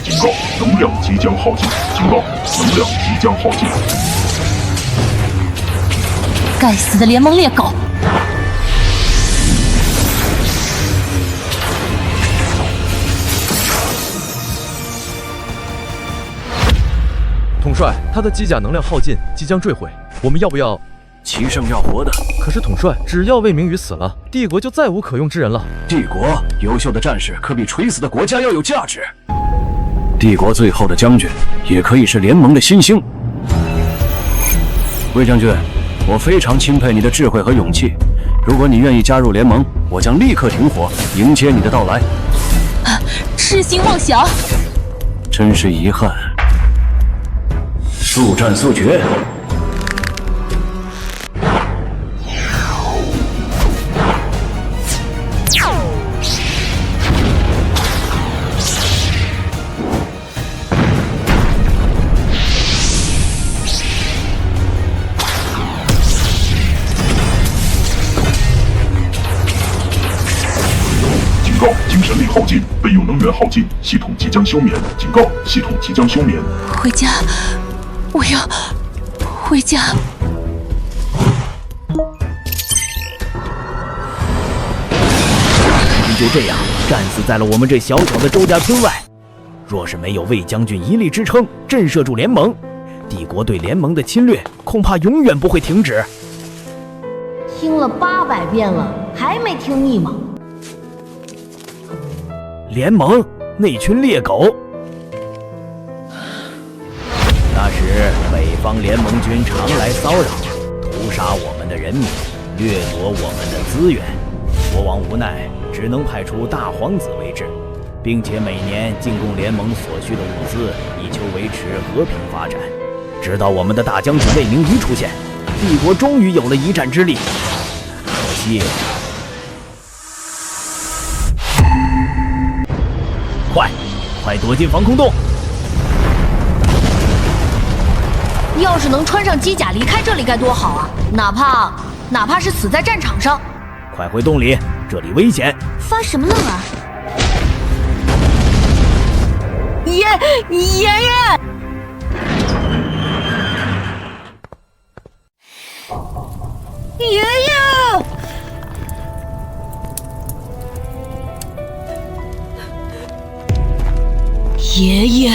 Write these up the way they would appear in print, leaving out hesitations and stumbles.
警告，能量即将耗尽！警告，能量即将耗尽！该死的联盟猎狗！统帅，他的机甲能量耗尽，即将坠毁，我们要不要？齐胜要活的。可是统帅，只要魏明宇死了，帝国就再无可用之人了。帝国优秀的战士可比垂死的国家要有价值。帝国最后的将军，也可以是联盟的新星。魏将军，我非常钦佩你的智慧和勇气。如果你愿意加入联盟，我将立刻停火，迎接你的到来。痴心妄想！真是遗憾。速战速决。精神力耗尽，备用能源耗尽，系统即将休眠。警告，系统即将休眠。回家，我要回家。你就这样战死在了我们这小小的周家村外。若是没有魏将军一力支撑，震慑住联盟，帝国对联盟的侵略恐怕永远不会停止。听了800遍了，还没听腻吗？联盟那群猎狗，那时北方联盟军常来骚扰，屠杀我们的人民，掠夺我们的资源。国王无奈，只能派出大皇子为质，并且每年进贡联盟所需的物资，以求维持和平发展。直到我们的大将军魏明宇出现，帝国终于有了一战之力。可惜。快躲进防空洞！要是能穿上机甲离开这里该多好啊！哪怕是死在战场上。快回洞里，这里危险！发什么愣啊？爷爷！爷爷！爷爷，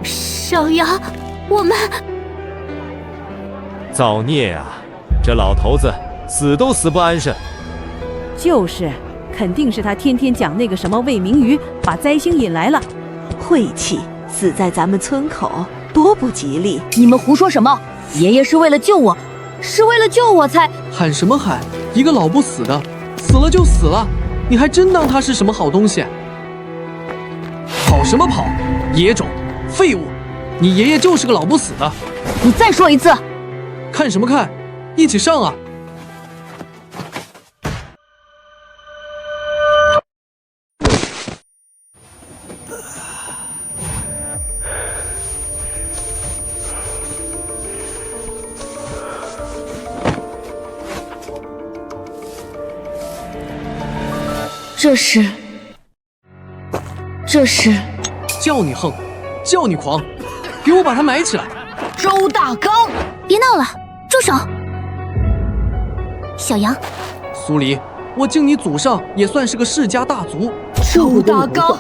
小杨，我们造孽啊！这老头子死都死不安生。就是，肯定是他天天讲那个什么魏明宇把灾星引来了。晦气，死在咱们村口，多不吉利！你们胡说什么？爷爷是为了救我，是为了救我才……喊什么喊？一个老不死的，死了就死了，你还真当他是什么好东西？跑什么跑？野种，废物！你爷爷就是个老不死的。你再说一次！看什么看？一起上啊！这是，叫你横，叫你狂，给我把他埋起来！周大刚，别闹了，住手！小杨，苏黎，我敬你祖上也算是个世家大族。周大刚，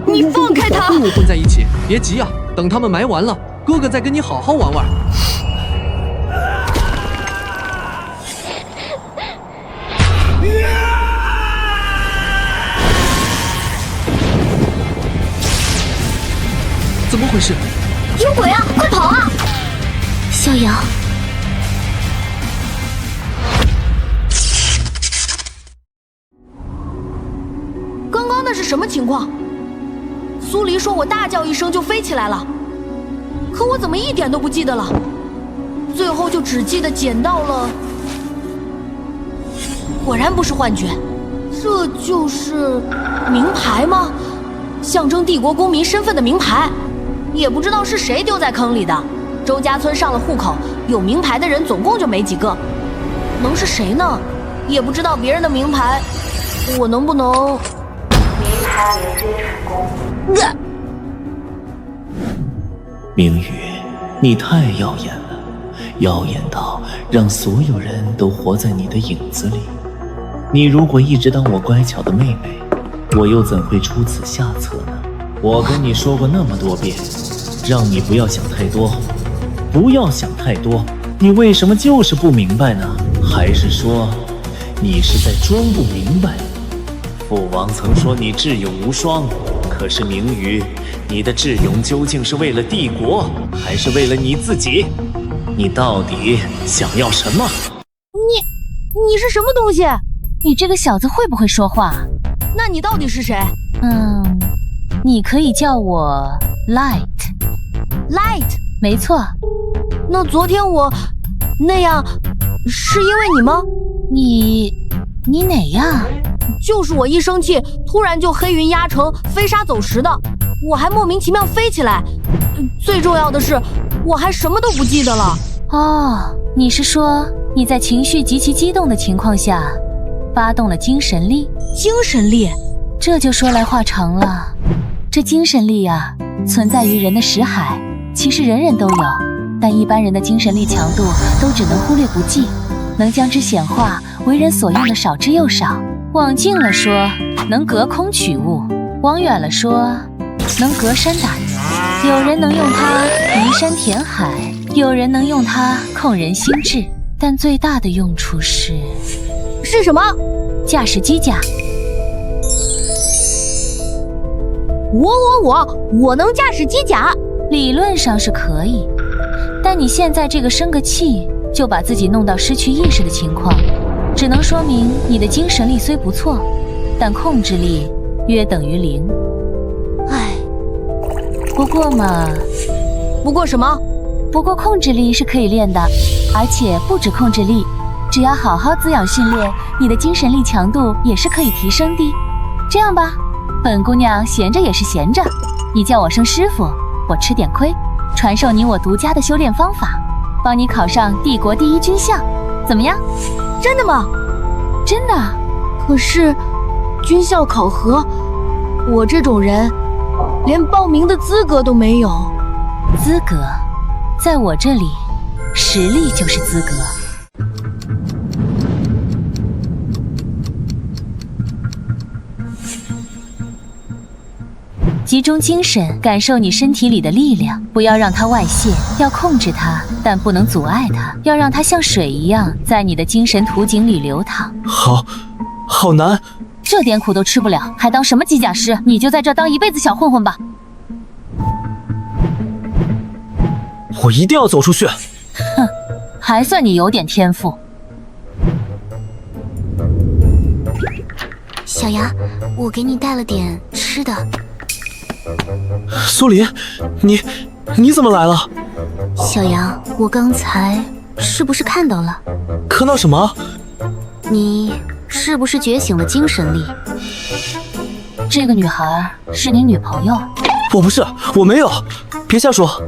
你放开他！跟我混在一起，别急啊，等他们埋完了，哥哥再跟你好好玩玩。怎么回事？有鬼啊！快跑啊！小杨，刚刚那是什么情况？苏黎说我大叫一声就飞起来了，可我怎么一点都不记得了？最后就只记得捡到了，果然不是幻觉，这就是名牌吗？象征帝国公民身份的名牌。也不知道是谁丢在坑里的。周家村上了户口，有名牌的人总共就没几个，能是谁呢？也不知道别人的名牌，我能不能？名牌连接成功。明宇，你太耀眼了，耀眼到让所有人都活在你的影子里。你如果一直当我乖巧的妹妹，我又怎会出此下策呢？我跟你说过那么多遍，让你不要想太多，不要想太多。你为什么就是不明白呢？还是说你是在装不明白？父王曾说你智勇无双，可是明宇，你的智勇究竟是为了帝国，还是为了你自己？你到底想要什么？你是什么东西？你这个小子会不会说话？那你到底是谁？你可以叫我 Light。 没错。那昨天我那样是因为你吗？你哪样？就是我一生气突然就黑云压城飞沙走石的，我还莫名其妙飞起来，最重要的是我还什么都不记得了。哦，你是说你在情绪极其激动的情况下发动了精神力？精神力？这就说来话长了。这精神力啊，存在于人的识海，其实人人都有，但一般人的精神力强度都只能忽略不计，能将之显化为人所用的少之又少。往近了说，能隔空取物；往远了说，能隔山打牛。有人能用它移山填海，有人能用它控人心智，但最大的用处是什么？驾驶机甲。我能驾驶机甲？理论上是可以，但你现在这个生个气就把自己弄到失去意识的情况，只能说明你的精神力虽不错，但控制力约等于0。唉，不过什么？不过控制力是可以练的，而且不止控制力，只要好好滋养训练，你的精神力强度也是可以提升的。这样吧，本姑娘闲着也是闲着，你叫我声师傅，我吃点亏，传授你我独家的修炼方法，帮你考上帝国第1军校，怎么样？真的吗？真的。可是军校考核，我这种人连报名的资格都没有。资格，在我这里，实力就是资格。集中精神，感受你身体里的力量，不要让它外泄，要控制它，但不能阻碍它，要让它像水一样在你的精神图景里流淌。好难，这点苦都吃不了，还当什么机甲师？你就在这当一辈子小混混吧。我一定要走出去。哼，还算你有点天赋。小杨，我给你带了点吃的。苏林，你怎么来了？小杨，我刚才是不是看到了？看到什么？你是不是觉醒了精神力？这个女孩是你女朋友？我不是，我没有，别瞎说。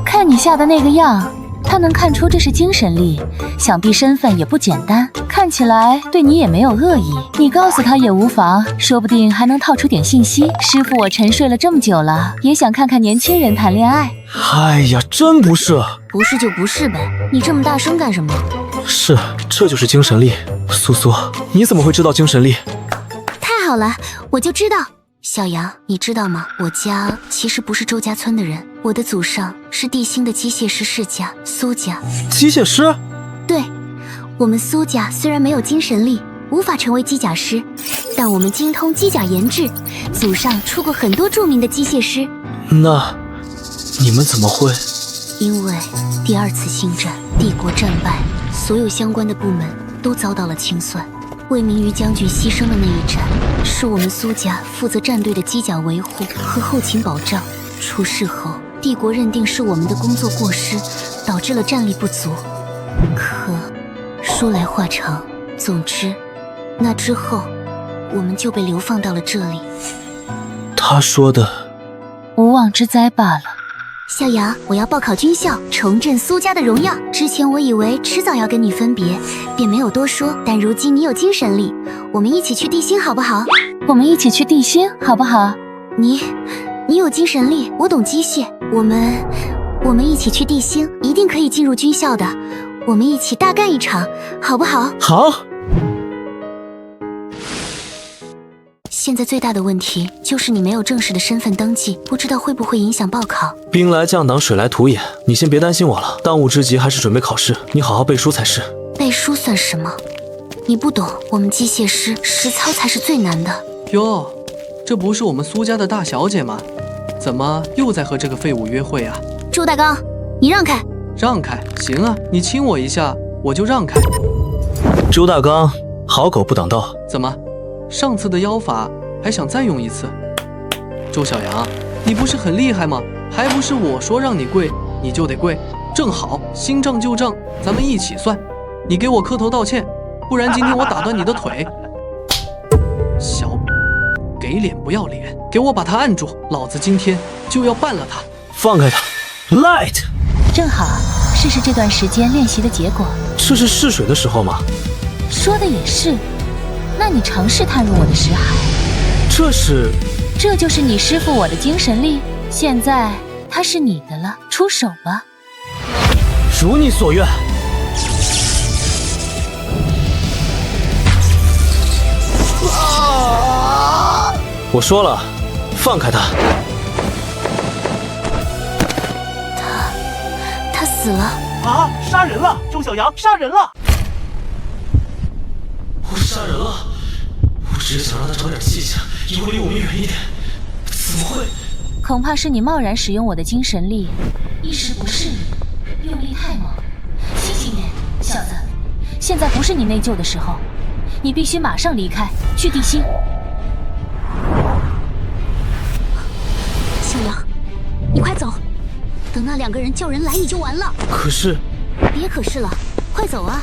看你吓的那个样，她能看出这是精神力，想必身份也不简单，看起来对你也没有恶意，你告诉她也无妨，说不定还能套出点信息。师傅，我沉睡了这么久了，也想看看年轻人谈恋爱。哎呀，真不是。不是就不是呗，你这么大声干什么？是，这就是精神力。苏苏，你怎么会知道精神力？太好了，我就知道。小杨，你知道吗？我家其实不是周家村的人，我的祖上是地心的机械师世家苏家。机械师？对，我们苏家虽然没有精神力，无法成为机甲师，但我们精通机甲研制，祖上出过很多著名的机械师。那你们怎么会？因为第2次星战，帝国战败，所有相关的部门都遭到了清算。魏明瑜将军牺牲的那一战，是我们苏家负责战队的机甲维护和后勤保障。出事后，帝国认定是我们的工作过失，导致了战力不足。可说来话长，总之，那之后，我们就被流放到了这里。他说的，无妄之灾罢了。小杨，我要报考军校，重振苏家的荣耀。之前我以为迟早要跟你分别，便没有多说。但如今你有精神力，我们一起去地心好不好？我们一起去地心好不好？你有精神力，我懂机械，我们一起去地心，一定可以进入军校的。我们一起大干一场，好不好？好。现在最大的问题就是你没有正式的身份登记，不知道会不会影响报考。兵来将挡，水来土掩，你先别担心我了。当务之急还是准备考试，你好好背书才是。背书算什么？你不懂，我们机械师实操才是最难的。哟，这不是我们苏家的大小姐吗？怎么又在和这个废物约会啊？周大刚，你让开！让开，行啊，你亲我一下，我就让开。周大刚，好狗不挡道。怎么？上次的妖法还想再用一次？周小阳，你不是很厉害吗？还不是我说让你跪你就得跪？正好新账旧账，咱们一起算。你给我磕头道歉，不然今天我打断你的腿。小给脸不要脸，给我把他按住，老子今天就要办了他。放开他 ，Light。正好试试这段时间练习的结果。这是试水的时候吗？说的也是。那你尝试踏入我的识海，这就是你师傅我的精神力。现在它是你的了，出手吧。如你所愿。我说了，放开他。他死了啊！杀人了！周小阳杀人了！我杀人了！我只是想让他长点记性，以后离我们远一点。怎么会？恐怕是你贸然使用我的精神力，一时不适应，用力太猛。清醒点，小子，现在不是你内疚的时候，你必须马上离开，去地心。小杨，你快走，等那2个人叫人来，你就完了。可是，别可是了，快走啊！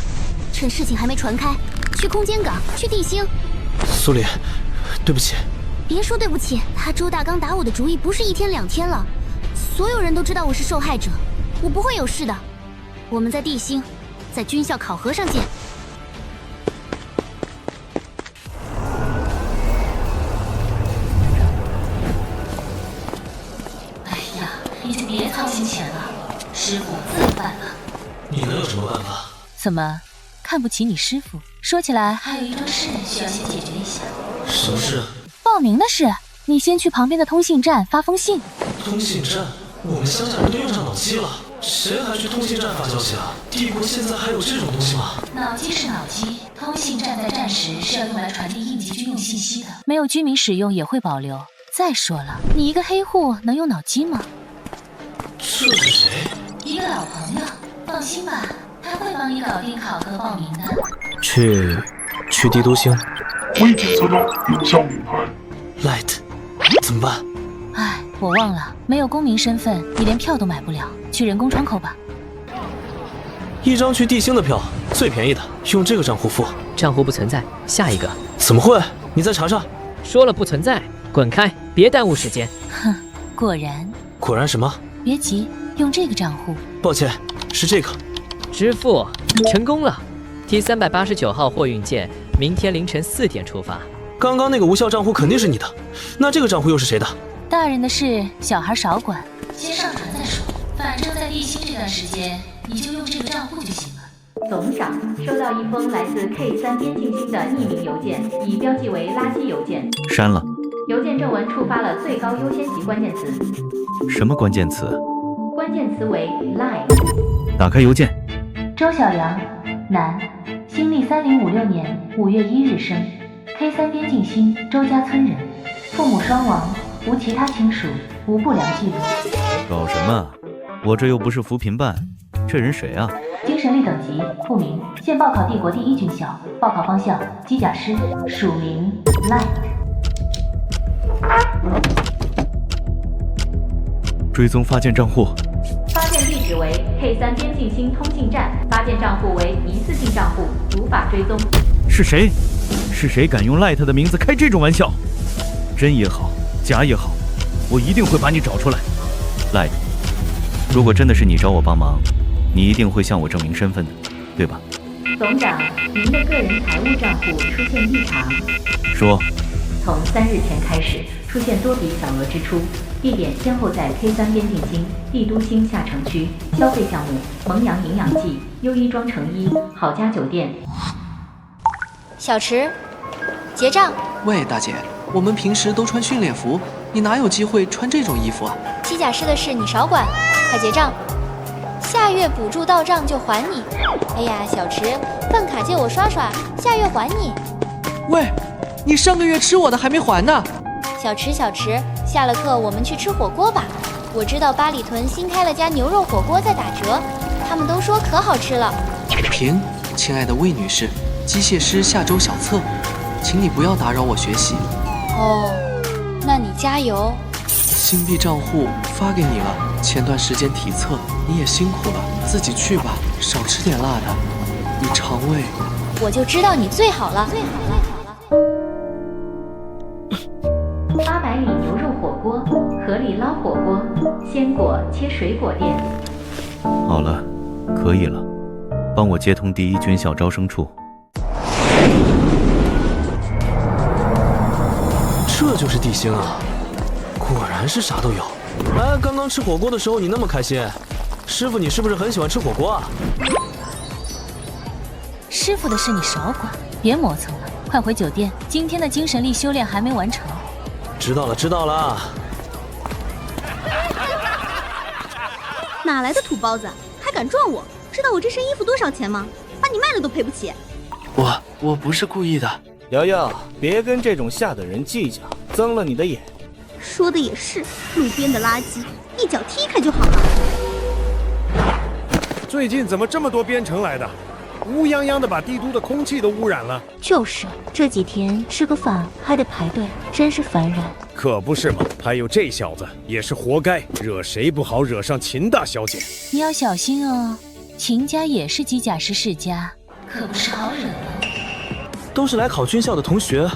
趁事情还没传开。去空间港，去地星。苏里，对不起。别说对不起，他周大刚打我的主意不是1天2天了，所有人都知道我是受害者，我不会有事的。我们在地星，在军校考核上见。哎呀，你就别操心钱了，师傅自办了。你能有什么办法？怎么？看不起你师傅？说起来还有一桩事需要先解决一下。什么事？报名的事。你先去旁边的通信站发封信。通信站？我们乡下人都用上脑机了，谁还去通信站发消息啊？帝国现在还有这种东西吗？脑机是脑机，通信站在战时是要用来传递应急军用信息的，没有居民使用也会保留。再说了，你一个黑户能用脑机吗？这是谁？一个老朋友，放心吧。他会帮你搞定考核报名的。去帝都星。未检测到有效名牌。Light， 怎么办？哎，我忘了，没有公民身份，你连票都买不了。去人工窗口吧。一张去地星的票，最便宜的，用这个账户付。账户不存在，下一个。怎么会？你再查查。说了不存在，滚开，别耽误时间。哼，果然。果然什么？别急，用这个账户。抱歉，是这个。支付成功了 ，T389号货运舰明天凌晨4点出发。刚刚那个无效账户肯定是你的，那这个账户又是谁的？大人的事，小孩少管，先上传再说。反正在地心这段时间，你就用这个账户就行了。董事长收到一封来自 K3 边境星的匿名邮件，已标记为垃圾邮件。删了。邮件正文触发了最高优先级关键词。什么关键词？关键词为 Line。打开邮件。周小阳，男，新历3056年5月1日生，K3 边境星周家村人，父母双亡，无其他亲属，无不良记录。搞什么？我这又不是扶贫办，这人谁啊？精神力等级不明，现报考帝国第1军校，报考方向机甲师，署名 Light。追踪发件账户。发件地址为 K3 边境星通信站，发件账户为疑似性账户，无法追踪。是谁？是谁敢用 Light 的名字开这种玩笑？真也好，假也好，我一定会把你找出来。Light，如果真的是你找我帮忙，你一定会向我证明身份的，对吧？总长，您的个人财务账户出现异常。说。从3日前开始，出现多笔小额支出，地点先后在 K3 边境星、帝都星下城区，消费项目：蒙阳营养剂、优衣庄成衣、好家酒店。小池，结账。喂，大姐，我们平时都穿训练服，你哪有机会穿这种衣服啊？机甲师的事你少管，快结账。下月补助到账就还你。哎呀，小池，饭卡借我刷刷，下月还你。喂，你上个月吃我的还没还呢。小池，下了课我们去吃火锅吧。我知道八里屯新开了家牛肉火锅在打折，他们都说可好吃了。平，亲爱的魏女士，机械师下周小测，请你不要打扰我学习。哦，那你加油。新币账户发给你了，前段时间体测你也辛苦了，自己去吧，少吃点辣的，你肠胃。我就知道你最好了。800里牛肉火锅，河里捞火锅，鲜果切水果店。好了，可以了，帮我接通第1军校招生处。这就是地星啊，果然是啥都有。哎，刚刚吃火锅的时候你那么开心，师傅你是不是很喜欢吃火锅啊？师傅的事你少管，别磨蹭了，快回酒店，今天的精神力修炼还没完成。知道了。哪来的土包子，还敢撞我？知道我这身衣服多少钱吗？把你卖了都赔不起。我不是故意的。瑶瑶，别跟这种下等人计较，增了你的眼。说的也是，路边的垃圾一脚踢开就好了。最近怎么这么多边城来的？乌泱泱的把帝都的空气都污染了。就是这几天吃个饭还得排队，真是烦人。可不是嘛，还有这小子也是活该，惹谁不好惹上秦大小姐。你要小心哦，秦家也是机甲师世家，可不是好惹的。都是来考军校的同学，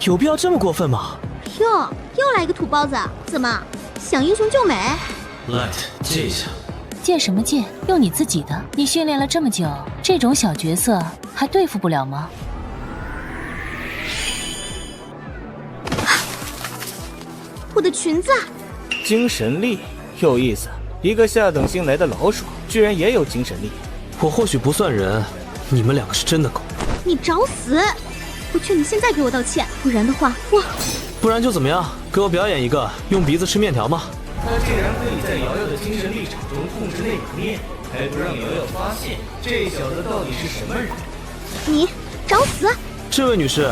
有必要这么过分吗？哟，又来个土包子，怎么想英雄救美？来，借一下。借什么借？用你自己的。你训练了这么久，这种小角色还对付不了吗？我的裙子。精神力有意思，一个下等星来的老鼠，居然也有精神力。我或许不算人，你们两个是真的狗。你找死！我劝你现在给我道歉，不然的话，不然就怎么样？给我表演一个用鼻子吃面条吗？他竟然可以在瑶瑶的精神力场中控制那碗面，还不让瑶瑶发现，这小子到底是什么人？你找死！这位女士，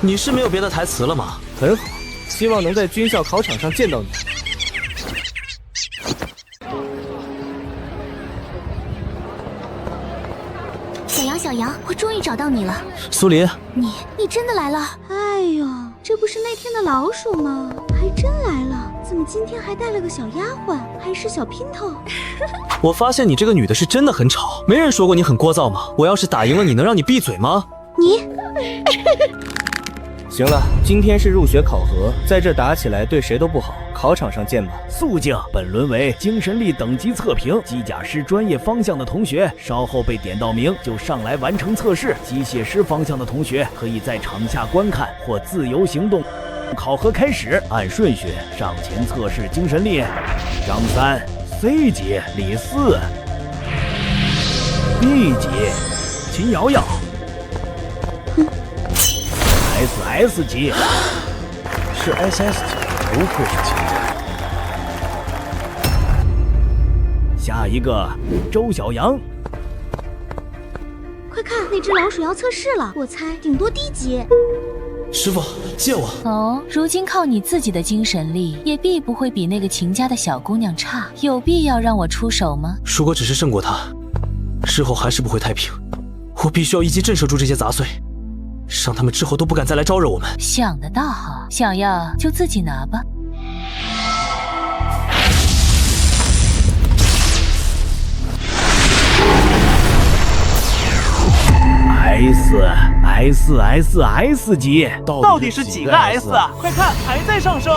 你是没有别的台词了吗？很好，希望能在军校考场上见到你。小杨，我终于找到你了。苏黎，你真的来了？哎呦，这不是那天的老鼠吗？还真来了。怎么今天还带了个小丫鬟，还是小姘头？我发现你这个女的是真的很吵，没人说过你很聒噪吗？我要是打赢了你，能让你闭嘴吗？你行了，今天是入学考核，在这打起来对谁都不好，考场上见吧。肃静，本轮为精神力等级测评，机甲师专业方向的同学稍后被点到名就上来完成测试，机械师方向的同学可以在场下观看或自由行动。考核开始，按顺序上前测试精神力。张3 C 级李4 B 级秦瑶瑶SS 级是 SS 级，不愧是秦家。下一个周小阳，快看，那只老鼠要测试了，我猜顶多低级。师傅，借我。哦，如今靠你自己的精神力，也必不会比那个秦家的小姑娘差，有必要让我出手吗？如果只是胜过她，日后还是不会太平。我必须要一击震慑住这些杂碎，让他们之后都不敢再来招惹我们。想得倒好，想要就自己拿吧。S 级，到底是几个 S 啊？快看，还在上升。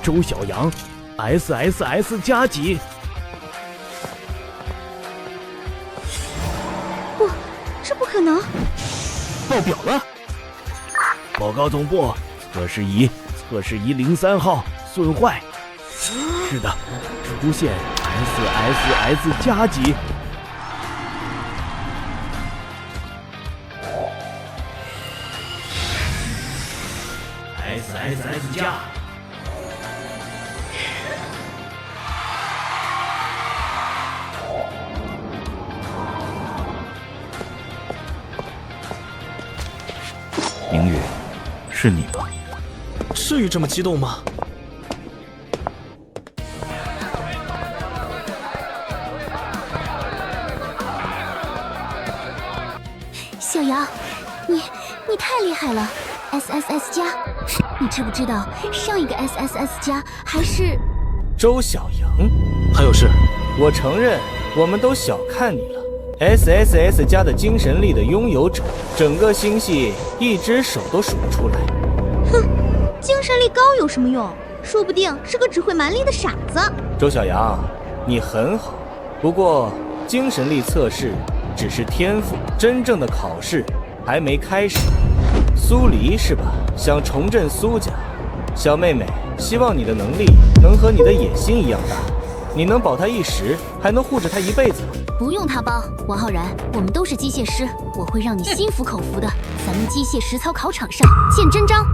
周小阳 ，SSS 加级。不，这不可能！爆表了！报告总部，测试仪03号损坏。是的，出现 SSS 加级。SSS 加。明宇，是你吗？至于这么激动吗？小瑶，你太厉害了 ！SSS 加，你知不知道上一个 SSS 加还是周小阳？还有事？我承认，我们都小看你了。SSS 加的精神力的拥有者，整个星系一只手都数不出来。哼，精神力高有什么用？说不定是个只会蛮力的傻子。周小阳，你很好，不过精神力测试只是天赋，真正的考试还没开始。苏黎是吧？想重振苏家，小妹妹，希望你的能力能和你的野心一样大，你能保她一时，还能护着她一辈子。不用他帮，王浩然，我们都是机械师，我会让你心服口服的。咱们机械实操考场上见真章。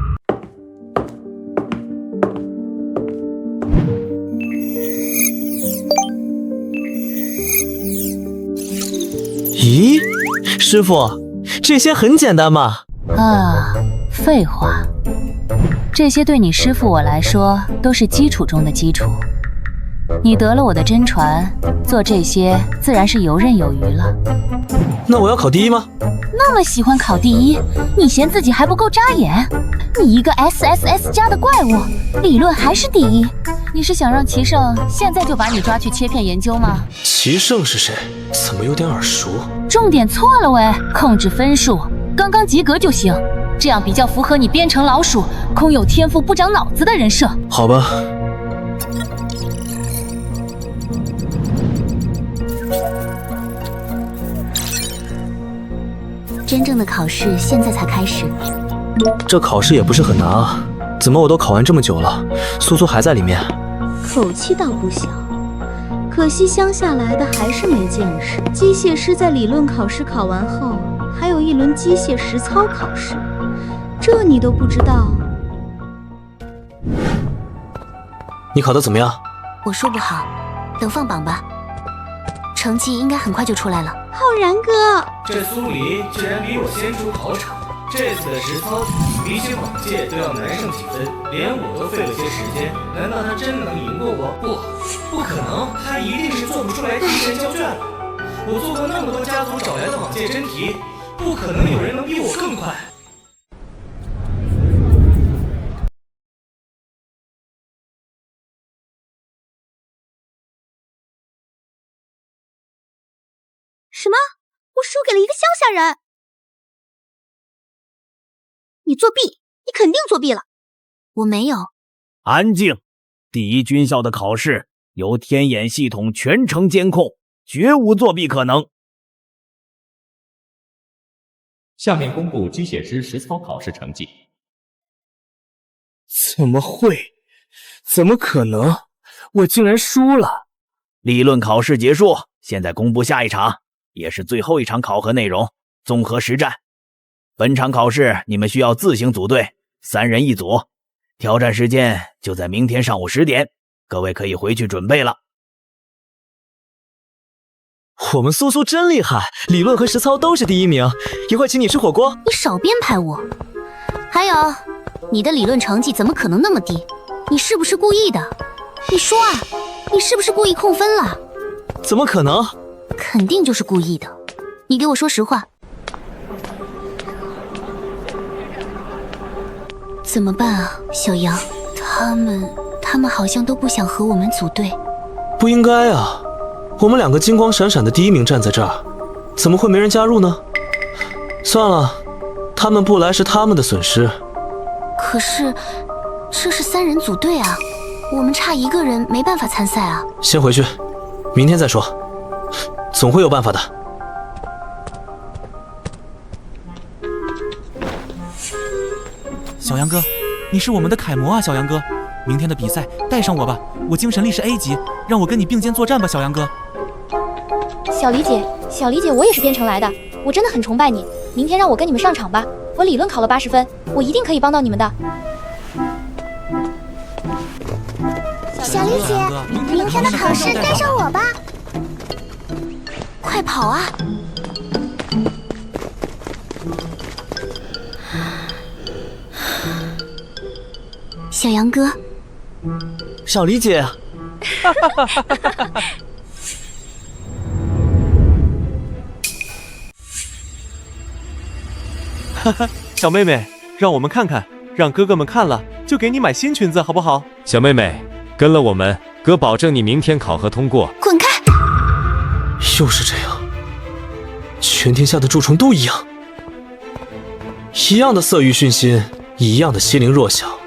咦，师傅，这些很简单嘛？啊，废话，这些对你师傅我来说都是基础中的基础。你得了我的真传，做这些自然是游刃有余了。那我要考第一吗？那么喜欢考第一，你嫌自己还不够扎眼？你一个 SSS 加的怪物，理论还是第一？你是想让齐胜现在就把你抓去切片研究吗？齐胜是谁？怎么有点耳熟？重点错了喂，控制分数，刚刚及格就行，这样比较符合你编程老鼠、空有天赋不长脑子的人设。好吧。真正的考试现在才开始。这考试也不是很难啊，怎么我都考完这么久了，苏苏还在里面？口气倒不小，可惜乡下来的还是没见识。机械师在理论考试考完后，还有一轮机械实操考试，这你都不知道？你考得怎么样？我说不好，等放榜吧，成绩应该很快就出来了。浩然哥，这苏黎居然比我先出考场，这次的实操题比起往届都要难上几分，连我都费了些时间，难道他真能赢过我？不可能，他一定是做不出来提前交卷了。我做过那么多家族找来的往届真题，不可能有人能比我更快。什么？我输给了一个乡下人？你作弊！你肯定作弊了！我没有。安静！第一军校的考试由天眼系统全程监控，绝无作弊可能。下面公布机械师实操考试成绩。怎么会？怎么可能？我竟然输了！理论考试结束，现在公布下一场。也是最后一场考核内容，综合实战。本场考试你们需要自行组队，3人一组，挑战时间就在明天上午10点，各位可以回去准备了。我们苏苏真厉害，理论和实操都是第一名，一会儿请你吃火锅。你少编排我。还有，你的理论成绩怎么可能那么低？你是不是故意的？你说啊，你是不是故意控分了？怎么可能？肯定就是故意的，你给我说实话。怎么办啊，小杨？他们好像都不想和我们组队。不应该啊，我们两个金光闪闪的第一名站在这儿，怎么会没人加入呢？算了，他们不来是他们的损失。可是，这是3人组队啊。我们差1个人，没办法参赛啊。先回去，明天再说，总会有办法的。小杨哥，你是我们的楷模啊，小杨哥！明天的比赛带上我吧，我精神力是 A 级，让我跟你并肩作战吧，小杨哥。小李姐，小李姐，我也是编程来的，我真的很崇拜你。明天让我跟你们上场吧，我理论考了80分，我一定可以帮到你们的。小李姐，明天的考试带上我吧，快跑啊！小杨哥，小李姐，哈哈，小妹妹，让我们看看，让哥哥们看了就给你买新裙子，好不好？小妹妹，跟了我们，哥保证你明天考核通过。滚开！又是这样，全天下的蛀虫都一样，一样的色欲熏心，一样的欺凌弱小。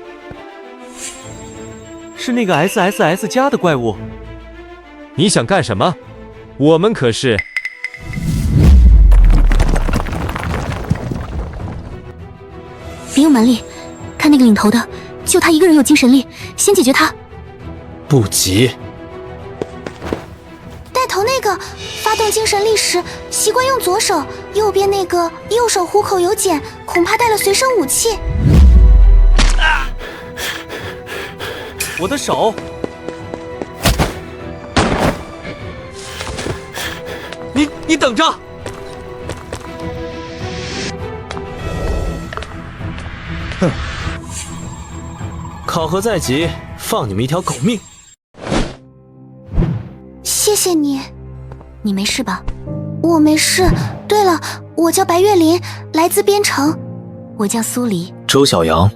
是那个 SSS 加的怪物。你想干什么？我们可是……别用蛮力，看那个领头的，就他一个人有精神力，先解决他。不急。带头那个发动精神力时习惯用左手，右边那个右手虎口有茧，恐怕带了随身武器。我的手！你等着！哼！考核在即，放你们一条狗命！谢谢你。你没事吧？我没事。对了，我叫白月林，来自边城。我叫苏黎。周小阳。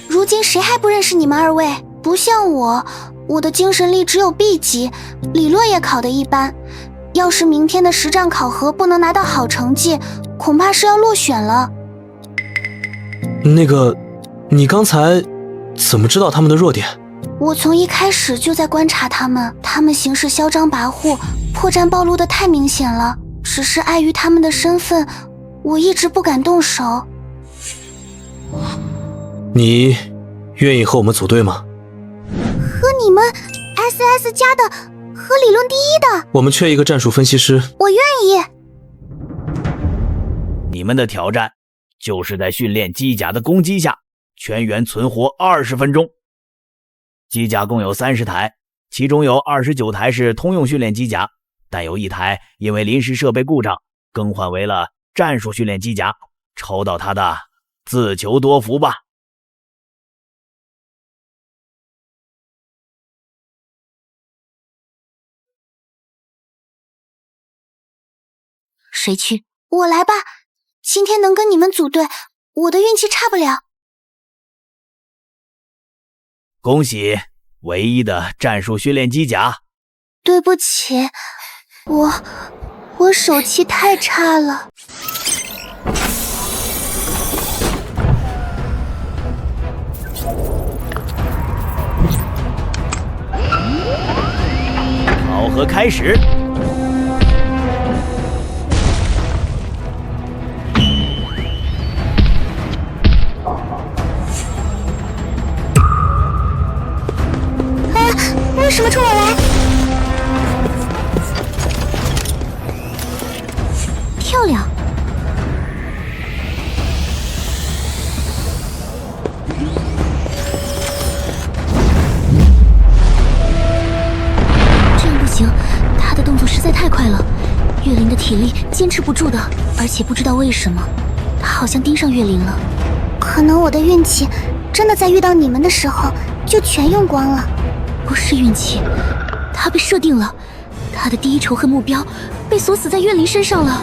如今谁还不认识你们2位？不像我，我的精神力只有 B 级，理论也考得一般。要是明天的实战考核不能拿到好成绩，恐怕是要落选了。那个，你刚才怎么知道他们的弱点？我从一开始就在观察他们行事嚣张跋扈，破绽暴露得太明显了。只是碍于他们的身份，我一直不敢动手。你愿意和我们组队吗？和你们 SS 加的，和理论第一的。我们缺一个战术分析师。我愿意。你们的挑战就是在训练机甲的攻击下全员存活20分钟。机甲共有30台，其中有29台是通用训练机甲，但有1台因为临时设备故障更换为了战术训练机甲，抽到它的自求多福吧。谁去？我来吧，今天能跟你们组队，我的运气差不了。恭喜，唯一的战术训练机甲。对不起，我手气太差了。考核开始。为什么冲我来？漂亮！这样不行，他的动作实在太快了，月灵的体力坚持不住的，而且不知道为什么，他好像盯上月灵了。可能我的运气真的在遇到你们的时候就全用光了。不是运气，他被设定了，他的第一仇恨目标被锁死在月灵身上了。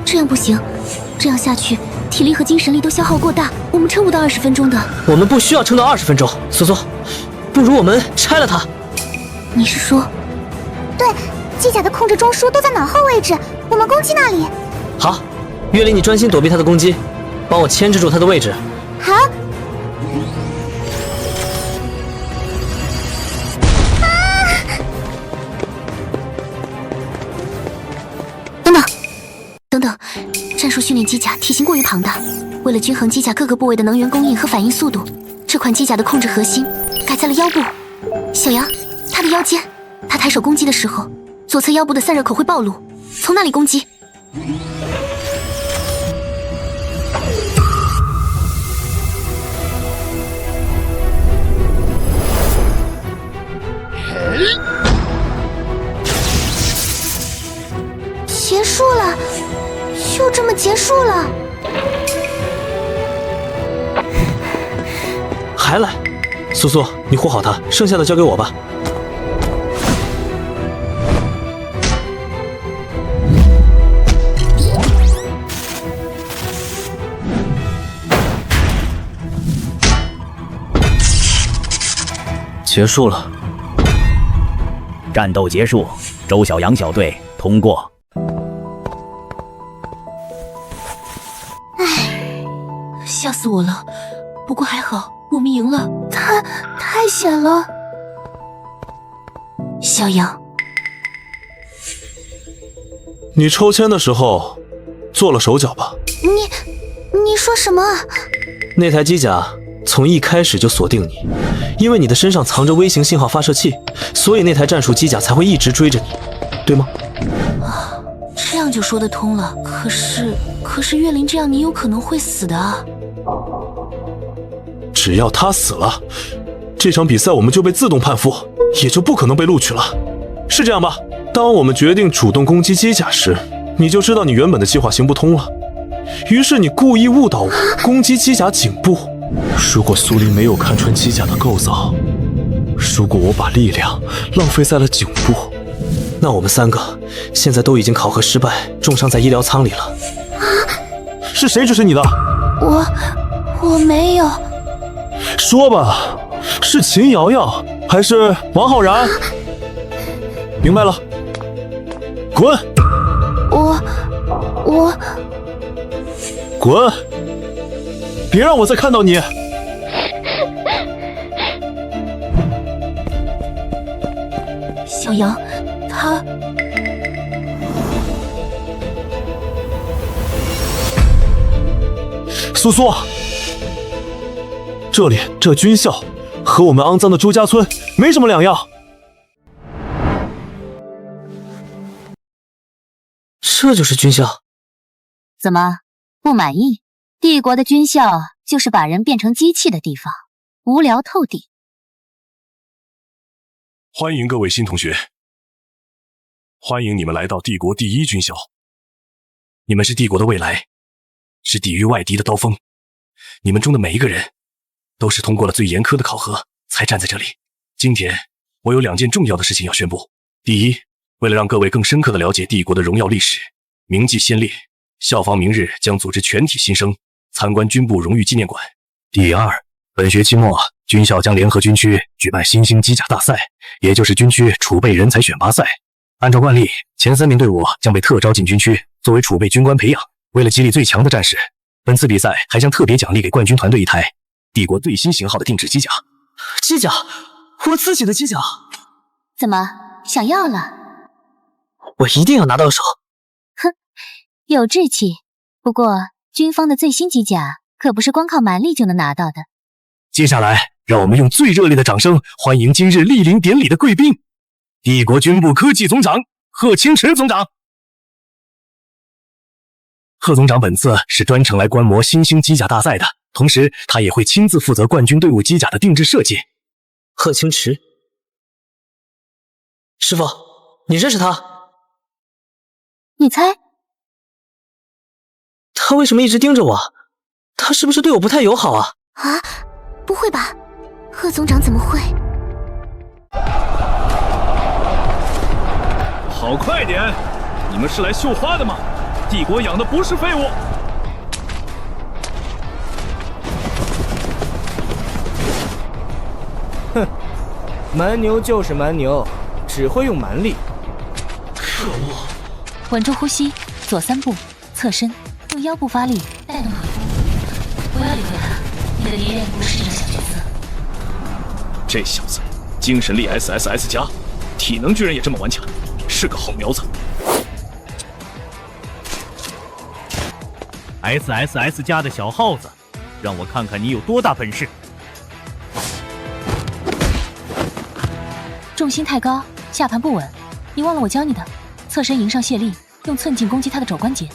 这样不行，这样下去体力和精神力都消耗过大，我们撑不到20分钟的。我们不需要撑到20分钟，苏苏，不如我们拆了它。你是说？对，机甲的控制中枢都在脑后位置，我们攻击那里。好，月灵，你专心躲避他的攻击，帮我牵制住他的位置。好。等等，战术训练机甲体型过于庞大，为了均衡机甲各个部位的能源供应和反应速度，这款机甲的控制核心改在了腰部。小杨，他的腰间，他抬手攻击的时候，左侧腰部的散热口会暴露，从那里攻击。结束了，就这么结束了。还来，苏苏，你护好他，剩下的交给我吧。结束了，战斗结束，周小阳小队通过。吓死我了！不过还好，我们赢了。他太险了。小杨，你抽签的时候做了手脚吧？你说什么？那台机甲从一开始就锁定你，因为你的身上藏着微型信号发射器，所以那台战术机甲才会一直追着你，对吗？这样就说得通了。可是月灵这样，你有可能会死的啊。只要他死了，这场比赛我们就被自动判负，也就不可能被录取了，是这样吧？当我们决定主动攻击机甲时，你就知道你原本的计划行不通了，于是你故意误导我攻击机甲颈部。如果苏黎没有看穿机甲的构造，如果我把力量浪费在了颈部，那我们3个现在都已经考核失败，重伤在医疗舱里了。是谁指使你的？我没有。说吧，是秦瑶瑶还是王浩然？明白了，滚！我滚！别让我再看到你！小杨，他……苏苏，这军校和我们肮脏的朱家村没什么两样。这就是军校？怎么不满意？帝国的军校就是把人变成机器的地方，无聊透顶。欢迎各位新同学，欢迎你们来到帝国第1军校。你们是帝国的未来，是抵御外敌的刀锋。你们中的每一个人都是通过了最严苛的考核才站在这里。今天我有2件重要的事情要宣布。第一，为了让各位更深刻地了解帝国的荣耀历史，铭记先烈，校方明日将组织全体新生参观军部荣誉纪念馆。第二，本学期末军校将联合军区举办新兴机甲大赛，也就是军区储备人才选拔赛。按照惯例，前3名队伍将被特招进军区，作为储备军官培养。为了激励最强的战士，本次比赛还将特别奖励给冠军团队1台帝国最新型号的定制机甲。机甲？我自己的机甲？怎么想要了？我一定要拿到手。哼，有志气。不过军方的最新机甲可不是光靠蛮力就能拿到的。接下来，让我们用最热烈的掌声欢迎今日莅临典礼的贵宾——帝国军部科技总长贺清池总长。贺总长本次是专程来观摩新兴机甲大赛的，同时他也会亲自负责冠军队伍机甲的定制设计。贺清池，师傅，你认识他？你猜？他为什么一直盯着我？他是不是对我不太友好啊？啊，不会吧？贺总长怎么会？跑快点！你们是来绣花的吗？帝国养的不是废物。蛮牛就是蛮牛，只会用蛮力。可恶！稳住呼吸，左3步，侧身，用腰部发力，带动腿部。不要理会他，你的敌人不是这个小角色。这小子，精神力 SSS 加，体能居然也这么顽强，是个好苗子。SSS 加的小耗子，让我看看你有多大本事！重心太高，下盘不稳。你忘了我教你的，侧身迎上卸力，用寸劲攻击他的肘关节。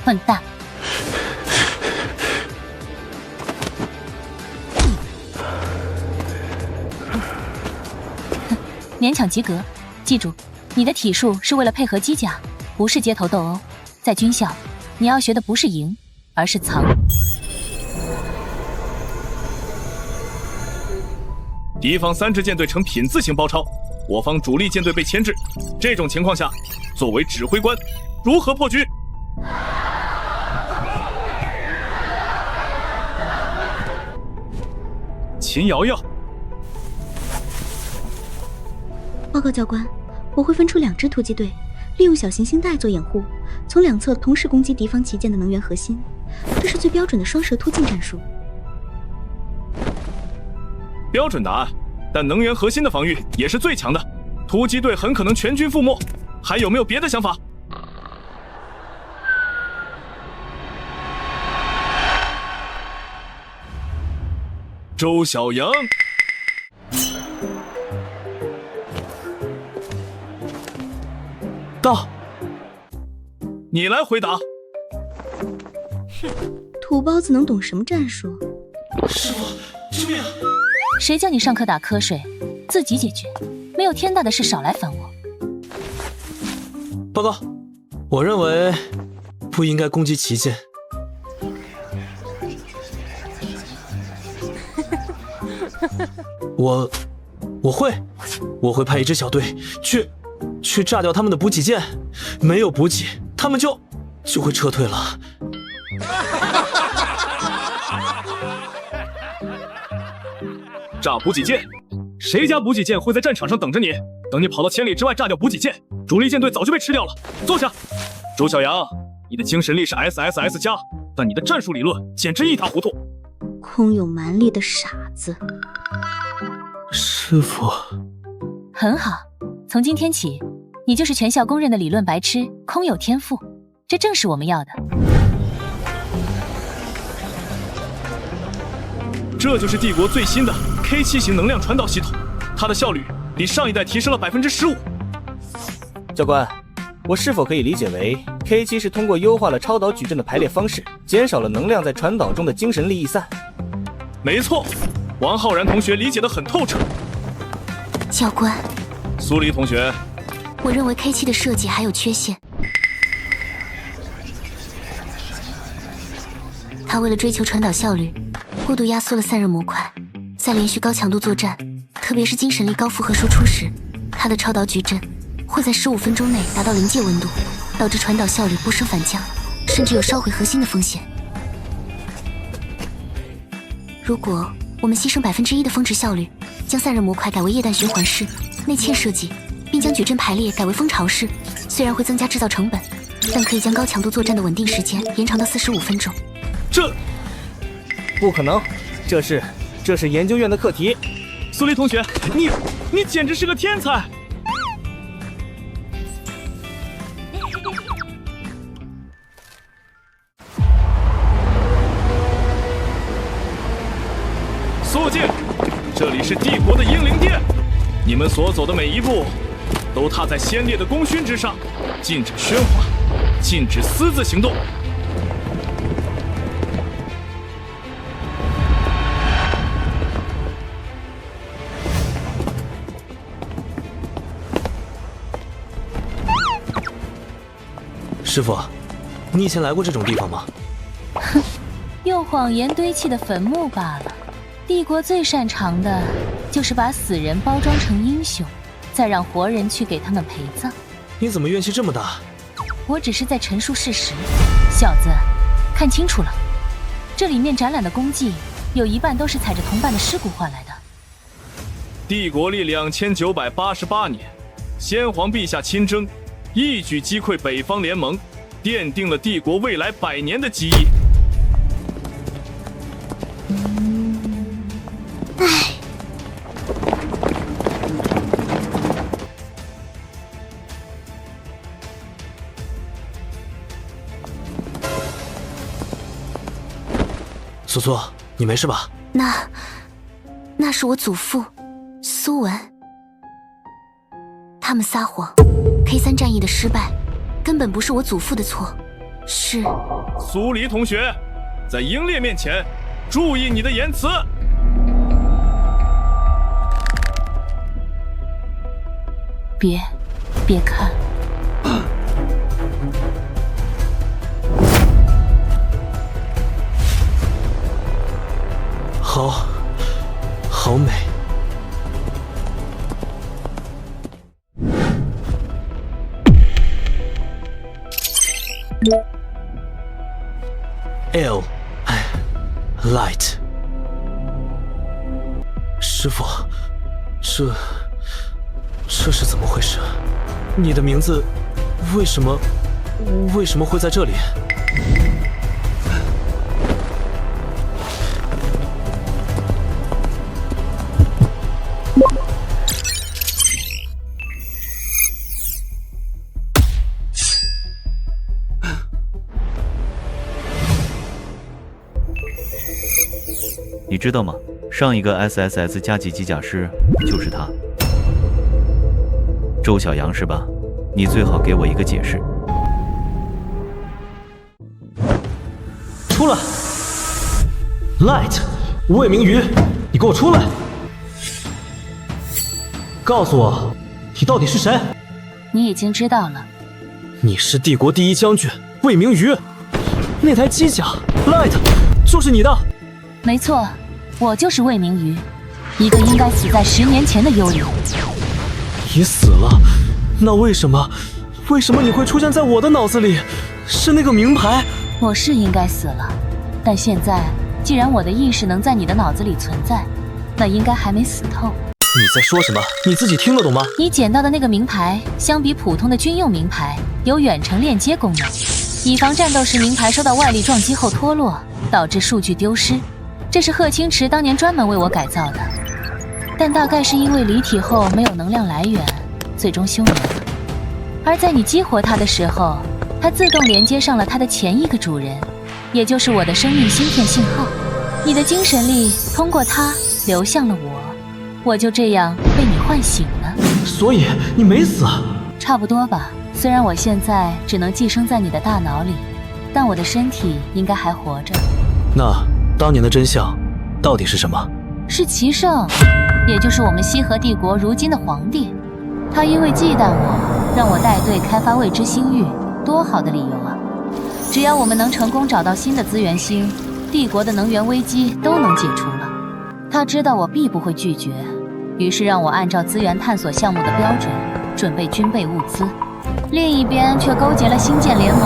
笨蛋！勉强及格。记住，你的体术是为了配合机甲，不是街头斗殴。在军校，你要学的不是赢，而是藏。敌方3支舰队呈品字形包抄，我方主力舰队被牵制。这种情况下，作为指挥官，如何破局？秦瑶瑶，报告教官，我会分出2支突击队，利用小行星带做掩护，从2侧同时攻击敌方旗舰的能源核心。这是最标准的双蛇突进战术。标准答案，但能源核心的防御也是最强的，突击队很可能全军覆没。还有没有别的想法？周小阳，到，你来回答。土包子能懂什么战术？师傅，救命！谁叫你上课打瞌睡？自己解决，没有天大的事少来烦我。报告，我认为不应该攻击旗舰。我会派1支小队去炸掉他们的补给舰，没有补给，他们就会撤退了。炸补给舰？谁家补给舰会在战场上等着你？等你跑到千里之外炸掉补给舰，主力舰队早就被吃掉了。坐下。周小阳，你的精神力是 SSS 加，但你的战术理论简直一塌糊涂。空有蛮力的傻子。师傅，很好，从今天起，你就是全校公认的理论白痴，空有天赋，这正是我们要的。这就是帝国最新的 K7 型能量传导系统，它的效率比上一代提升了15%。教官，我是否可以理解为 K7 是通过优化了超导矩阵的排列方式，减少了能量在传导中的精神力逸散？没错，王浩然同学理解得很透彻。教官，苏黎同学，我认为 K7 的设计还有缺陷。他为了追求传导效率，过度压缩了散热模块，在连续高强度作战，特别是精神力高负荷输出时，他的超导矩阵会在15分钟内达到临界温度，导致传导效率不升反降，甚至有烧毁核心的风险。如果我们牺牲1%的峰值效率，将散热模块改为液氮循环式、内嵌设计，并将矩阵排列改为蜂巢式，虽然会增加制造成本，但可以将高强度作战的稳定时间延长到45分钟。这不可能，这是研究院的课题。苏黎同学，你简直是个天才！肃静，这里是帝国的英灵殿，你们所走的每一步，都踏在先烈的功勋之上，禁止喧哗，禁止私自行动。师傅，你以前来过这种地方吗？哼，用谎言堆砌的坟墓罢了。帝国最擅长的就是把死人包装成英雄，再让活人去给他们陪葬。你怎么怨气这么大？我只是在陈述事实。小子，看清楚了，这里面展览的功绩有一半都是踩着同伴的尸骨换来的。帝国历2988年，先皇陛下亲征，一举击溃北方联盟，奠定了帝国未来100年的基业。唉，苏苏，你没事吧？那是我祖父苏文，他们撒谎。K3战役的失败根本不是我祖父的错，是苏黎同学，在英烈面前注意你的言辞。别看。好美。Light， 师傅，这是怎么回事？你的名字为什么会在这里？你知道吗？上一个 SSS 加级机甲师就是他，周小阳是吧？你最好给我一个解释。出来 ！Light， 魏明瑜，你给我出来！告诉我，你到底是谁？你已经知道了。你是帝国第1将军魏明瑜，那台机甲 Light 就是你的。没错，我就是魏明瑜，一个应该死在10年前的幽灵。你死了，那为什么你会出现在我的脑子里？是那个名牌？我是应该死了，但现在既然我的意识能在你的脑子里存在，那应该还没死透。你在说什么？你自己听得懂吗？你捡到的那个名牌，相比普通的军用名牌，有远程链接功能，以防战斗时名牌受到外力撞击后脱落，导致数据丢失。这是贺清池当年专门为我改造的，但大概是因为离体后没有能量来源，最终休眠了。而在你激活它的时候，它自动连接上了它的前一个主人，也就是我的生命芯片信号。你的精神力通过它流向了我就这样被你唤醒了。所以你没死？差不多吧。虽然我现在只能寄生在你的大脑里，但我的身体应该还活着。那当年的真相到底是什么？是齐胜，也就是我们西河帝国如今的皇帝。他因为忌惮我，让我带队开发未知星域，多好的理由啊！只要我们能成功找到新的资源星，帝国的能源危机都能解除了。他知道我必不会拒绝，于是让我按照资源探索项目的标准准备军备物资。另一边却勾结了星舰联盟，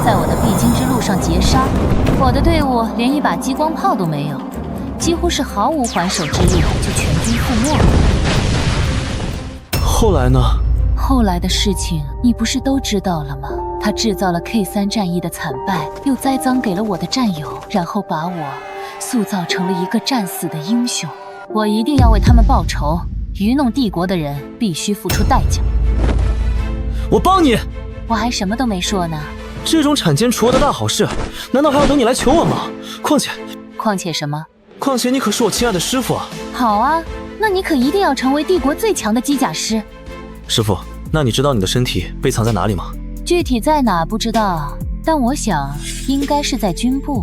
在我的必经之路上截杀。我的队伍连一把激光炮都没有，几乎是毫无还手之力就全军覆没了。后来呢？后来的事情你不是都知道了吗？他制造了 K3战役的惨败，又栽赃给了我的战友，然后把我塑造成了一个战死的英雄。我一定要为他们报仇，愚弄帝国的人必须付出代价。我帮你。我还什么都没说呢。这种铲奸除恶的大好事，难道还要等你来求我吗？况且什么？况且你可是我亲爱的师傅啊！好啊，那你可一定要成为帝国最强的机甲师。师傅，那你知道你的身体被藏在哪里吗？具体在哪不知道，但我想应该是在军部。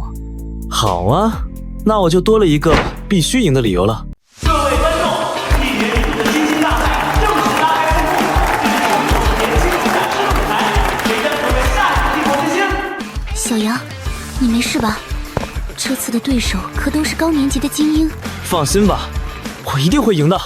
好啊，那我就多了一个必须赢的理由了。各位观众，1年一度的星星大赛正式拉开序幕，这是我们首年轻机甲师的舞台，谁将成为下一个帝国之星？小杨，你没事吧？这次的对手可都是高年级的精英。放心吧，我一定会赢的。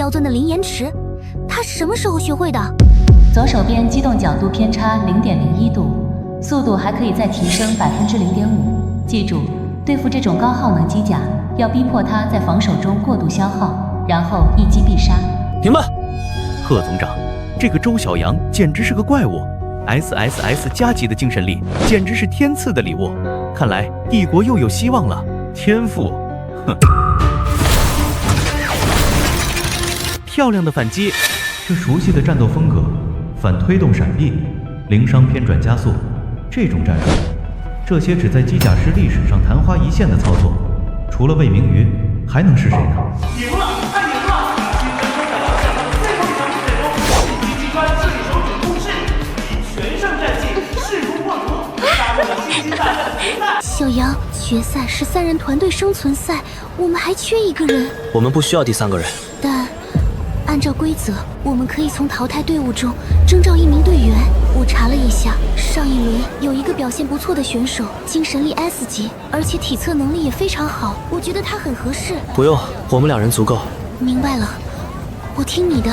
刁钻的灵岩池，他什么时候学会的？左手边机动角度偏差0.01度，速度还可以再提升0.5%。记住，对付这种高耗能机甲，要逼迫它在防守中过度消耗，然后一击必杀。明白。贺总长，这个周小阳简直是个怪物。SSS 加级的精神力，简直是天赐的礼物。看来帝国又有希望了。天赋，哼！漂亮的反击，这熟悉的战斗风格，反推动闪避，零伤偏转加速，这种战术，这些只在机甲师历史上昙花一现的操作，除了魏明瑜，还能是谁呢？赢了，他赢了！今天周小阳项目最后一场比赛中，新机关射手主攻势，以全胜战绩势如破竹，杀入了星星大战的决赛。小杨，决赛是3人团队生存赛，我们还缺一个人。我们不需要第3个人，但按照规则，我们可以从淘汰队伍中征召1名队员。我查了一下，上一轮有一个表现不错的选手，精神力 S 级，而且体测能力也非常好，我觉得他很合适。不用，我们2人足够。明白了，我听你的。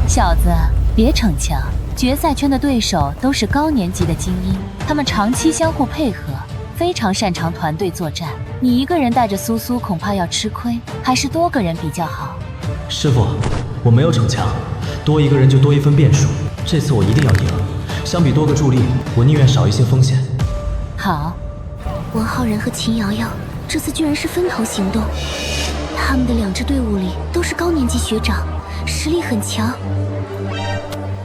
小子，别逞强，决赛圈的对手都是高年级的精英，他们长期相互配合，非常擅长团队作战。你一个人带着苏苏恐怕要吃亏，还是多个人比较好。师傅，我没有逞强，多一个人就多一分变数。这次我一定要赢，相比多个助力，我宁愿少一些风险。好。王浩然和秦瑶瑶这次居然是分头行动，他们的2支队伍里都是高年级学长，实力很强。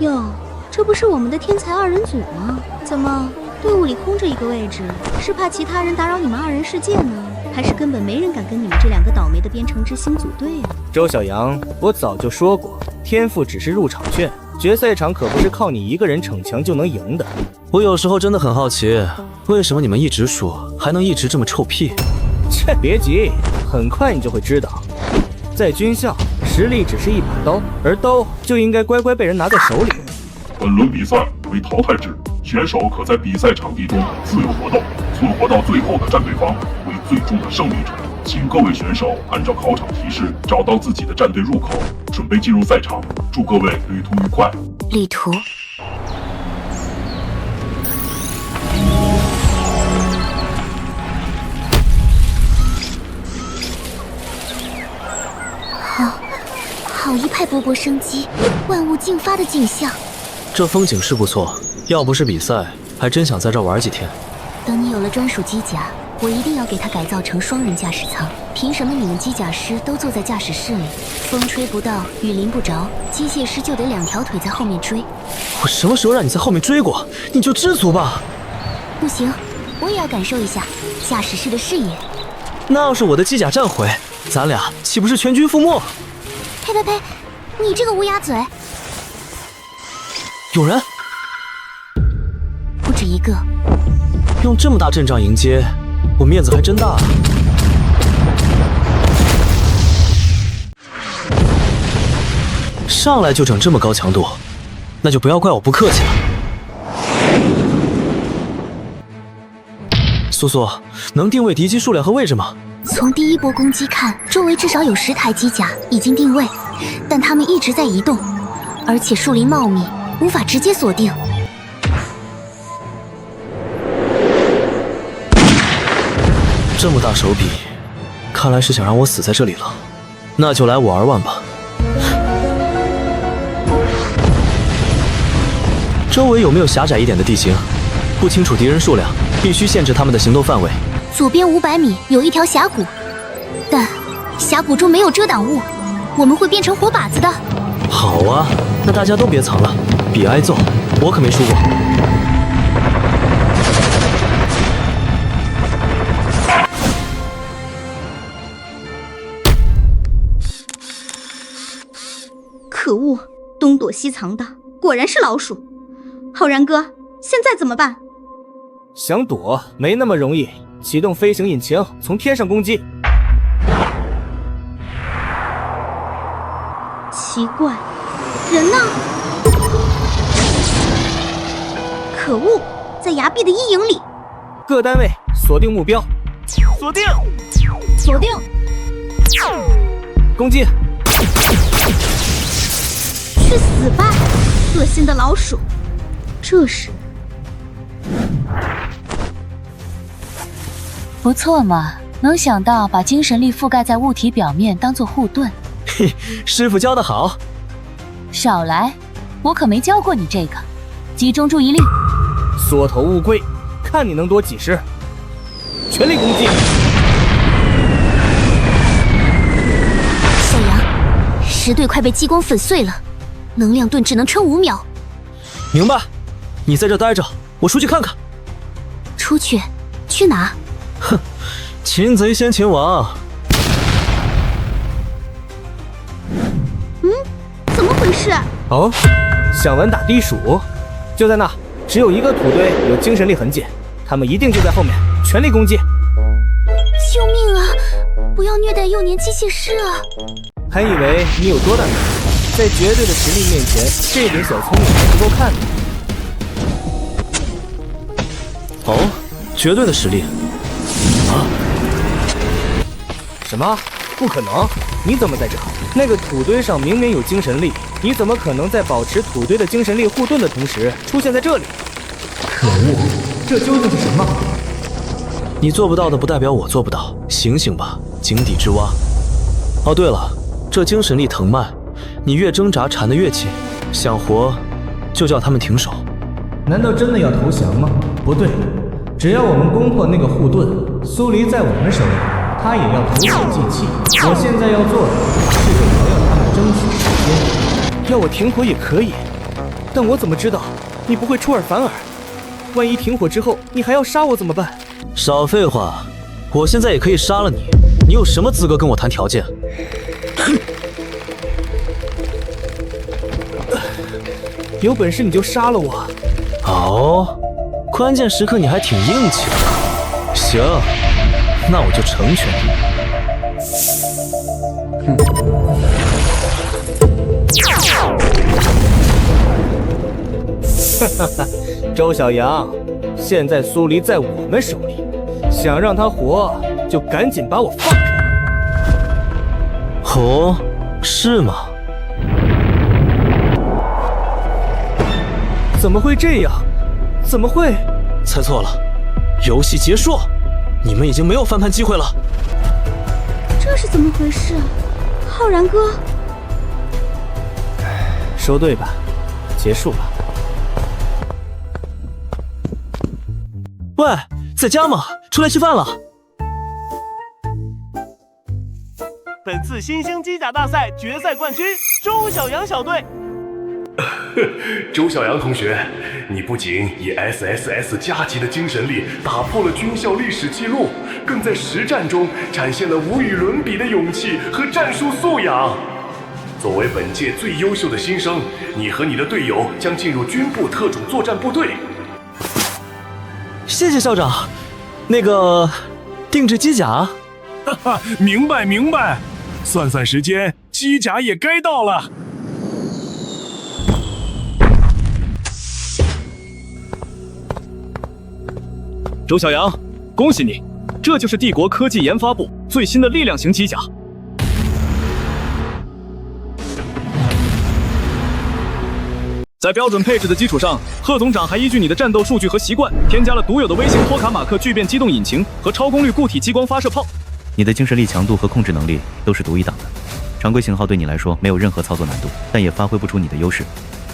哟，这不是我们的天才2人组吗？怎么队伍里空着一个位置？是怕其他人打扰你们2人世界呢，还是根本没人敢跟你们这2个倒霉的编程之星组队啊？周小阳，我早就说过，天赋只是入场券，决赛场可不是靠你一个人逞强就能赢的。我有时候真的很好奇，为什么你们一直输，还能一直这么臭屁？切，别急，很快你就会知道。在军校，实力只是一把刀，而刀就应该乖乖被人拿在手里。本轮比赛为淘汰制，选手可在比赛场地中自由活动，存活到最后的战队方为最终的胜利者。请各位选手按照考场提示找到自己的战队入口，准备进入赛场。祝各位旅途愉快。旅途。好一派勃勃生机、万物竞发的景象。这风景是不错，要不是比赛，还真想在这玩几天。等你有了专属机甲，我一定要给它改造成双人驾驶舱。凭什么你们机甲师都坐在驾驶室里，风吹不到，雨淋不着，机械师就得2条腿在后面追？我什么时候让你在后面追过？你就知足吧。不行，我也要感受一下驾驶室的视野。那要是我的机甲战毁，咱俩岂不是全军覆没？呸呸呸！你这个乌鸦嘴！有人，不止一个。用这么大阵仗迎接，我面子还真大。上来就整这么高强度，那就不要怪我不客气了。苏苏，能定位敌机数量和位置吗？从第一波攻击看，周围至少有10台机甲已经定位，但他们一直在移动，而且树林茂密，无法直接锁定。这么大手笔，看来是想让我死在这里了。那就来玩吧。周围有没有狭窄一点的地形？不清楚敌人数量，必须限制他们的行动范围。左边500米有一条峡谷，但峡谷中没有遮挡物，我们会变成活靶子的。好啊，那大家都别藏了，比挨揍，我可没输过。可恶，东躲西藏的，果然是老鼠。浩然哥，现在怎么办？想躲没那么容易，启动飞行引擎，从天上攻击。奇怪，人呢？可恶，在崖壁的阴影里。各单位锁定目标，锁定，锁定，攻击。去死吧，恶心的老鼠！这时，不错嘛，能想到把精神力覆盖在物体表面当做护盾。嘿，师傅教得好。少来，我可没教过你这个。集中注意力，缩头乌龟，看你能躲几时！全力攻击！小杨，石队快被激光粉碎了，能量盾只能撑5秒。明白，你在这待着，我出去看看。出去？去哪？哼，擒贼先擒王。怎么回事？哦，想玩打地鼠？就在那，只有一个土堆有精神力痕迹，他们一定就在后面，全力攻击！救命啊！不要虐待幼年机械师啊！还以为你有多大能力，在绝对的实力面前，这点小聪明还不够看的。哦，绝对的实力啊！什么？不可能！你怎么在这？那个土堆上明明有精神力，你怎么可能在保持土堆的精神力护盾的同时出现在这里？可恶，这究竟是什么？你做不到的不代表我做不到，醒醒吧，井底之蛙。哦，对了，这精神力藤蔓，你越挣扎缠得越紧，想活就叫他们停手。难道真的要投降吗？不对，只要我们攻破那个护盾，苏黎在我们手里，他也要投鼠忌器。我现在要做的是给瑶瑶他们争取时间。要我停火也可以，但我怎么知道你不会出尔反尔？万一停火之后你还要杀我怎么办？少废话，我现在也可以杀了你，你有什么资格跟我谈条件？有本事你就杀了我！哦，关键时刻你还挺硬气的。行，那我就成全你。哈哈哈，周小阳，现在苏黎在我们手里，想让他活，就赶紧把我放开。哦，是吗？怎么会这样？怎么会？猜错了，游戏结束，你们已经没有翻盘机会了。这是怎么回事？浩然哥，说对吧？结束吧。喂，在家吗？出来吃饭了。本次新兴机甲大赛决赛冠军周小阳小队。周小阳同学，你不仅以 SSS 加级的精神力打破了军校历史记录，更在实战中展现了无与伦比的勇气和战术素养。作为本届最优秀的新生，你和你的队友将进入军部特种作战部队。谢谢校长。那个，定制机甲。哈哈，明白明白。算算时间，机甲也该到了。周小阳，恭喜你，这就是帝国科技研发部最新的力量型机甲。在标准配置的基础上，贺总长还依据你的战斗数据和习惯，添加了独有的微型托卡马克聚变机动引擎和超功率固体激光发射炮。你的精神力强度和控制能力都是独一档的，常规型号对你来说没有任何操作难度，但也发挥不出你的优势。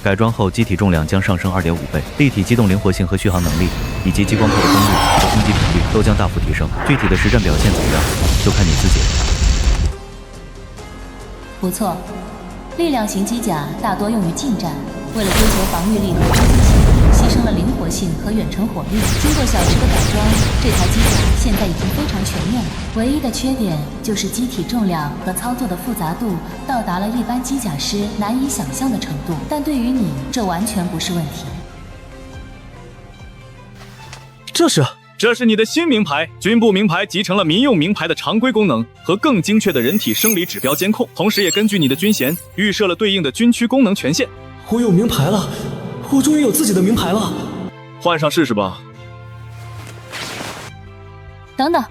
改装后，机体重量将上升2.5倍，立体机动灵活性和续航能力，以及激光炮的功率和攻击频率都将大幅提升。具体的实战表现怎么样，就看你自己了。不错，力量型机甲大多用于近战，为了追求防御力和攻击性，牺牲了灵活性和远程火力。经过小时的改装，这台机甲现在已经非常全面了。唯一的缺点就是机体重量和操作的复杂度到达了一般机甲师难以想象的程度，但对于你，这完全不是问题。这是你的新名牌，军部名牌集成了民用名牌的常规功能和更精确的人体生理指标监控，同时也根据你的军衔预设了对应的军区功能权限。我有名牌了，我终于有自己的名牌了。换上试试吧。等等。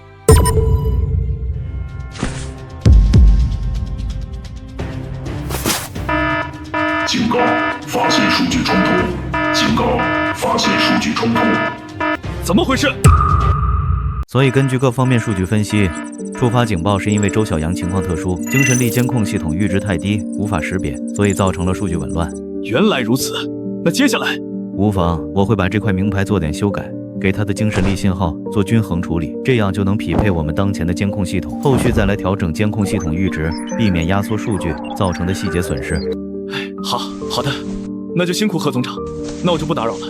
警告，发现数据冲突！警告，发现数据冲突！怎么回事？所以根据各方面数据分析，触发警报是因为周小阳情况特殊，精神力监控系统阈值太低，无法识别，所以造成了数据紊乱。原来如此，那接下来？无妨，我会把这块名牌做点修改，给他的精神力信号做均衡处理，这样就能匹配我们当前的监控系统，后续再来调整监控系统阈值，避免压缩数据造成的细节损失。好的，那就辛苦贺总长，那我就不打扰了，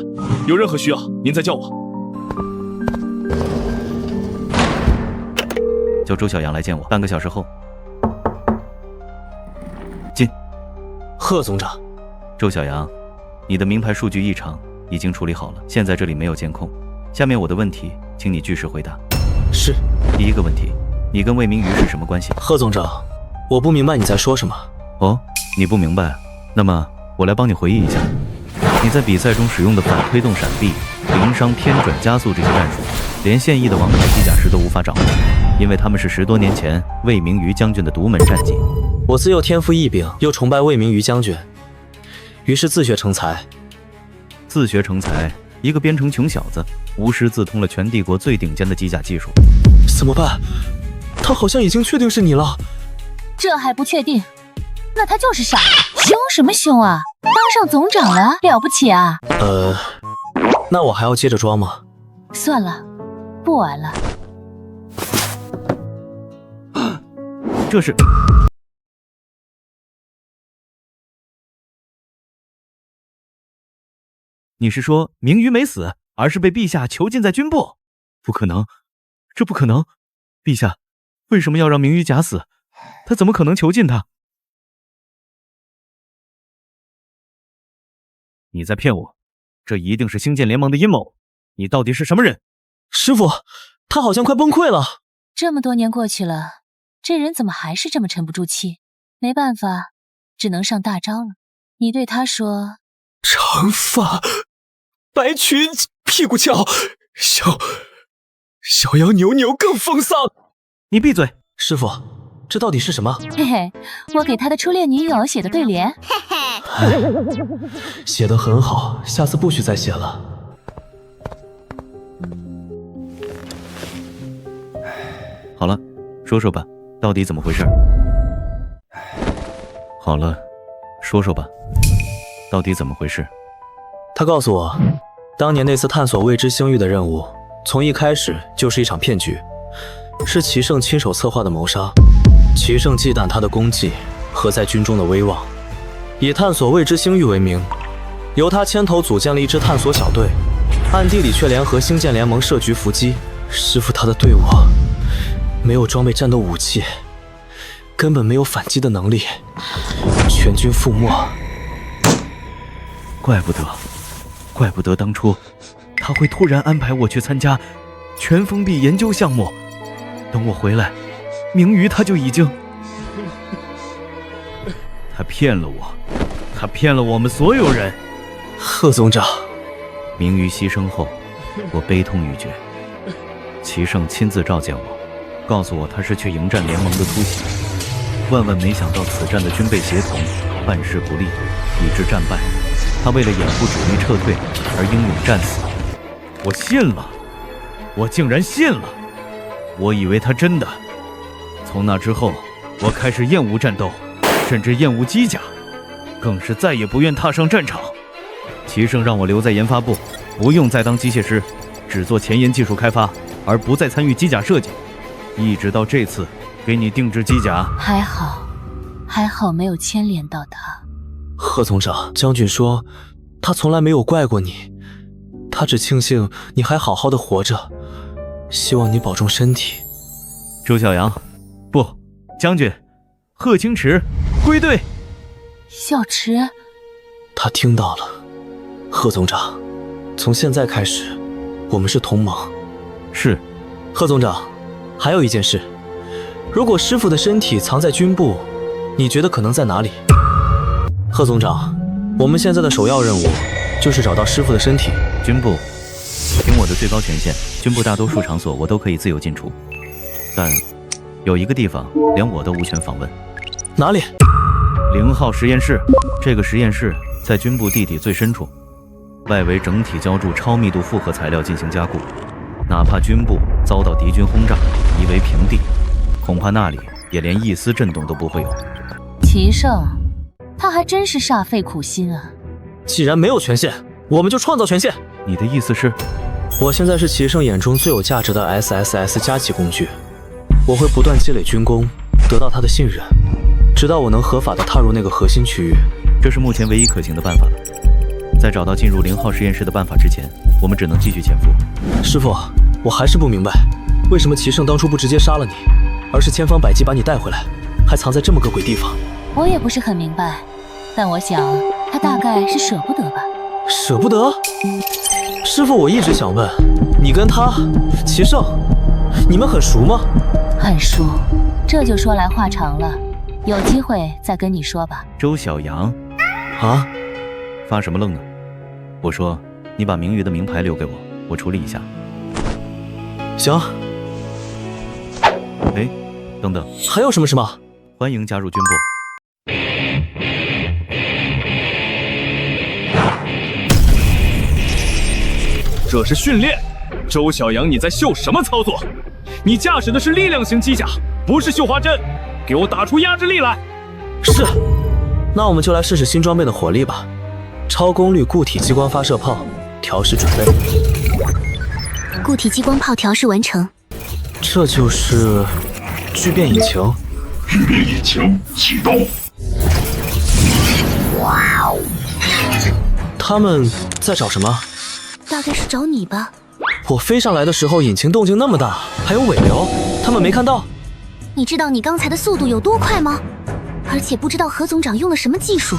有任何需要您再叫我。叫周小阳来见我，半个小时后。进。贺总长。周小阳，你的名牌数据异常已经处理好了，现在这里没有监控。下面我的问题，请你据实回答。是。第一个问题，你跟魏明瑜是什么关系？贺总长，我不明白你在说什么。哦，你不明白，那么我来帮你回忆一下。你在比赛中使用的反推动闪避、零伤偏转加速这些战术，连现役的王牌机甲师都无法掌握，因为他们是10多年前魏明瑜将军的独门战技。我自幼天赋异禀，又崇拜魏明瑜将军，于是自学成才。自学成才，一个边城穷小子，无师自通了全帝国最顶尖的机甲技术。怎么办？他好像已经确定是你了。这还不确定？那他就是傻。凶什么凶啊？当上总长了，了不起啊？那我还要接着装吗？算了，不玩了。这是。你是说明瑜没死，而是被陛下囚禁在军部？不可能，这不可能！陛下为什么要让明瑜假死？他怎么可能囚禁他？你在骗我，这一定是星舰联盟的阴谋。你到底是什么人？师傅，他好像快崩溃了。这么多年过去了，这人怎么还是这么沉不住气？没办法，只能上大招了。你对他说：长发，白裙，屁股翘，小羊扭扭更风骚。你闭嘴！师傅，这到底是什么？嘿嘿，我给他的初恋女友写的对联。写得很好，下次不许再写了。好了，说说吧，到底怎么回事？好了，说说吧，到底怎么回事？他告诉我，当年那次探索未知星域的任务，从一开始就是一场骗局，是齐胜亲手策划的谋杀。齐胜忌惮他的功绩和在军中的威望，以探索未知星域为名，由他牵头组建了一支探索小队，暗地里却联合星舰联盟设局伏击。师傅，他的队伍没有装备战斗武器，根本没有反击的能力，全军覆没。怪不得当初他会突然安排我去参加全封闭研究项目，等我回来，明瑜他就已经……他骗了我，他骗了我们所有人。贺总长，明瑜牺牲后，我悲痛欲绝。齐胜亲自召见我，告诉我他是去迎战联盟的突袭，万没想到此战的军备协同办事不力，以致战败。他为了掩护主力撤退而英勇战死。我信了，我竟然信了。我以为他真的。从那之后，我开始厌恶战斗，甚至厌恶机甲，更是再也不愿踏上战场。齐胜让我留在研发部，不用再当机械师，只做前沿技术开发，而不再参与机甲设计。一直到这次给你定制机甲，还好没有牵连到他。贺总长，将军说他从来没有怪过你，他只庆幸你还好好的活着，希望你保重身体。周小阳，不，将军，贺清池归队。小池，他听到了。贺总长，从现在开始，我们是同盟。是。贺总长，还有一件事，如果师傅的身体藏在军部，你觉得可能在哪里？贺总长，我们现在的首要任务就是找到师傅的身体。军部，凭我的最高权限，军部大多数场所我都可以自由进出，但有一个地方连我都无权访问。哪里？ 0号实验室，这个实验室在军部地底最深处，外围整体浇筑超密度复合材料进行加固，哪怕军部遭到敌军轰炸，夷为平地，恐怕那里也连一丝震动都不会有。齐胜，他还真是煞费苦心啊！既然没有权限，我们就创造权限。你的意思是？我现在是齐胜眼中最有价值的 SSS 加级工具，我会不断积累军功，得到他的信任，直到我能合法的踏入那个核心区域。这是目前唯一可行的办法了。在找到进入0号实验室的办法之前，我们只能继续潜伏。师傅，我还是不明白，为什么齐胜当初不直接杀了你，而是千方百计把你带回来，还藏在这么个鬼地方？我也不是很明白，但我想他大概是舍不得吧。舍不得？师傅，我一直想问，你跟他齐胜，你们很熟吗？很熟，这就说来话长了，有机会再跟你说吧。周小阳，啊？发什么愣呢？我说，你把明宇的名牌留给我，我处理一下。行。哎，等等，还有什么事吗？欢迎加入军部。这是训练，周小阳，你在秀什么操作？你驾驶的是力量型机甲，不是绣花针，给我打出压制力来！是，那我们就来试试新装备的火力吧。超功率固体激光发射炮调试准备。固体激光炮调试完成。这就是聚变引擎。聚变引擎启动。他们在找什么？大概是找你吧。我飞上来的时候，引擎动静那么大，还有尾流，他们没看到。你知道你刚才的速度有多快吗？而且不知道何总长用了什么技术，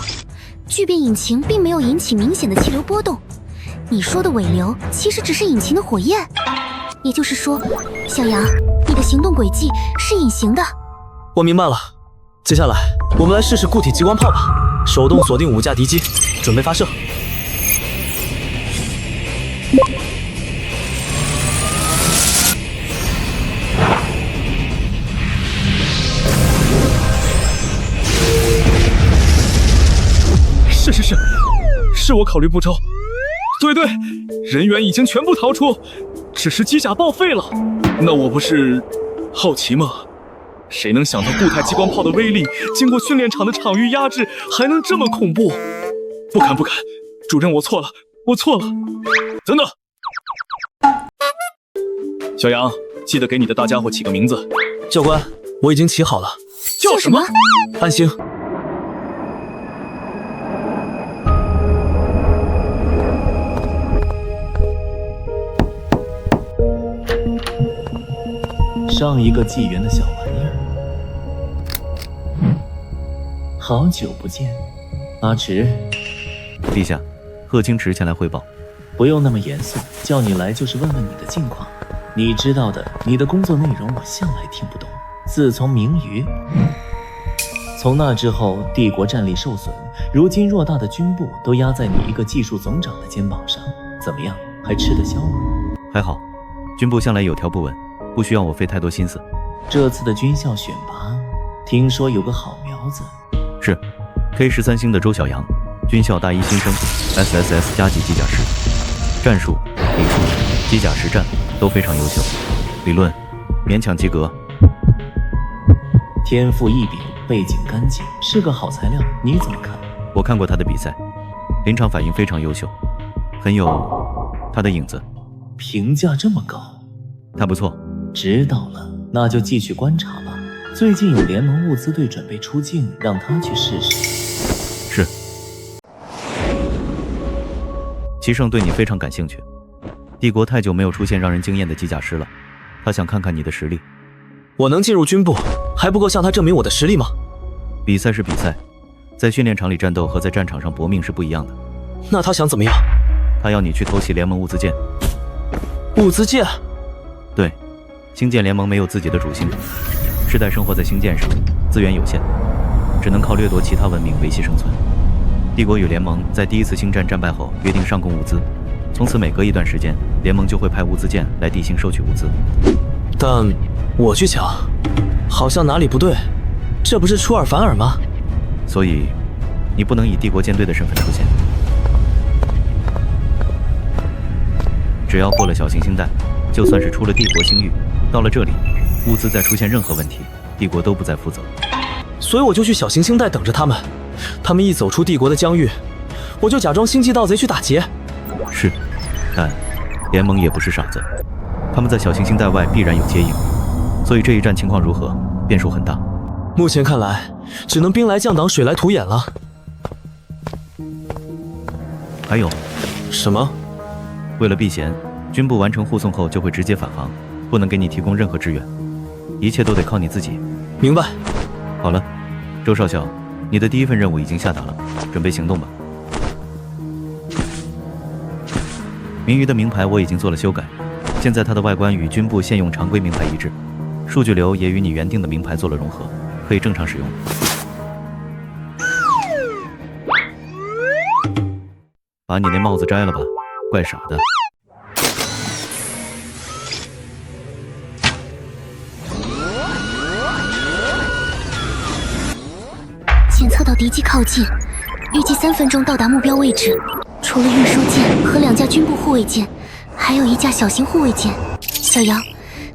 聚变引擎并没有引起明显的气流波动。你说的尾流其实只是引擎的火焰，也就是说，小杨，你的行动轨迹是隐形的。我明白了，接下来我们来试试固体激光炮吧。手动锁定5架敌机，准备发射。是我考虑不周。对，人员已经全部逃出，只是机甲报废了。那我不是好奇吗？谁能想到固态激光炮的威力，经过训练场的场域压制，还能这么恐怖？不敢，主任，我错了。等等，小杨，记得给你的大家伙起个名字。教官，我已经起好了。叫什么？安星。上一个纪元的小玩意儿，好久不见，阿池。陛下，贺清池前来汇报。不用那么严肃，叫你来就是问问你的近况。你知道的，你的工作内容我向来听不懂。自从明鱼，从那之后，帝国战力受损，如今偌大的军部都压在你一个技术总长的肩膀上，怎么样，还吃得消吗？还好，军部向来有条不紊，不需要我费太多心思。这次的军校选拔，听说有个好苗子。是 K13星的周小阳，军校大一新生， SSS 加级机甲师，战术、理术、机甲实战都非常优秀，理论勉强及格。天赋异禀，背景干净，是个好材料，你怎么看？我看过他的比赛，临场反应非常优秀，很有他的影子。评价这么高？他不错。知道了，那就继续观察吧。最近有联盟物资队准备出境，让他去试试。是。齐胜对你非常感兴趣，帝国太久没有出现让人惊艳的机甲师了，他想看看你的实力。我能进入军部，还不够向他证明我的实力吗？比赛是比赛，在训练场里战斗和在战场上搏命是不一样的。那他想怎么样？他要你去偷袭联盟物资舰。物资舰？对，星舰联盟没有自己的主星，世代生活在星舰上，资源有限，只能靠掠夺其他文明维系生存。帝国与联盟在第一次星战战败后约定上供物资，从此每隔一段时间，联盟就会派物资舰来地星收取物资。但我去抢，好像哪里不对，这不是出尔反尔吗？所以你不能以帝国舰队的身份出现。只要过了小行星带，就算是出了帝国星域，到了这里，物资再出现任何问题，帝国都不再负责。所以我就去小行星带等着他们，他们一走出帝国的疆域，我就假装星际盗贼去打劫。是，但联盟也不是傻子，他们在小行星带外必然有接应，所以这一战情况如何，变数很大。目前看来，只能兵来将挡，水来土掩了。还有，什么？为了避嫌，军部完成护送后就会直接返航，不能给你提供任何支援，一切都得靠你自己。明白。好了，周少校，你的第一份任务已经下达了，准备行动吧。明鱼的名牌我已经做了修改，现在它的外观与军部现用常规名牌一致，数据流也与你原定的名牌做了融合，可以正常使用。把你那帽子摘了吧，怪傻的。检测到敌机靠近，预计3分钟到达目标位置。除了运输舰和2架军部护卫舰，还有1架小型护卫舰。小杨，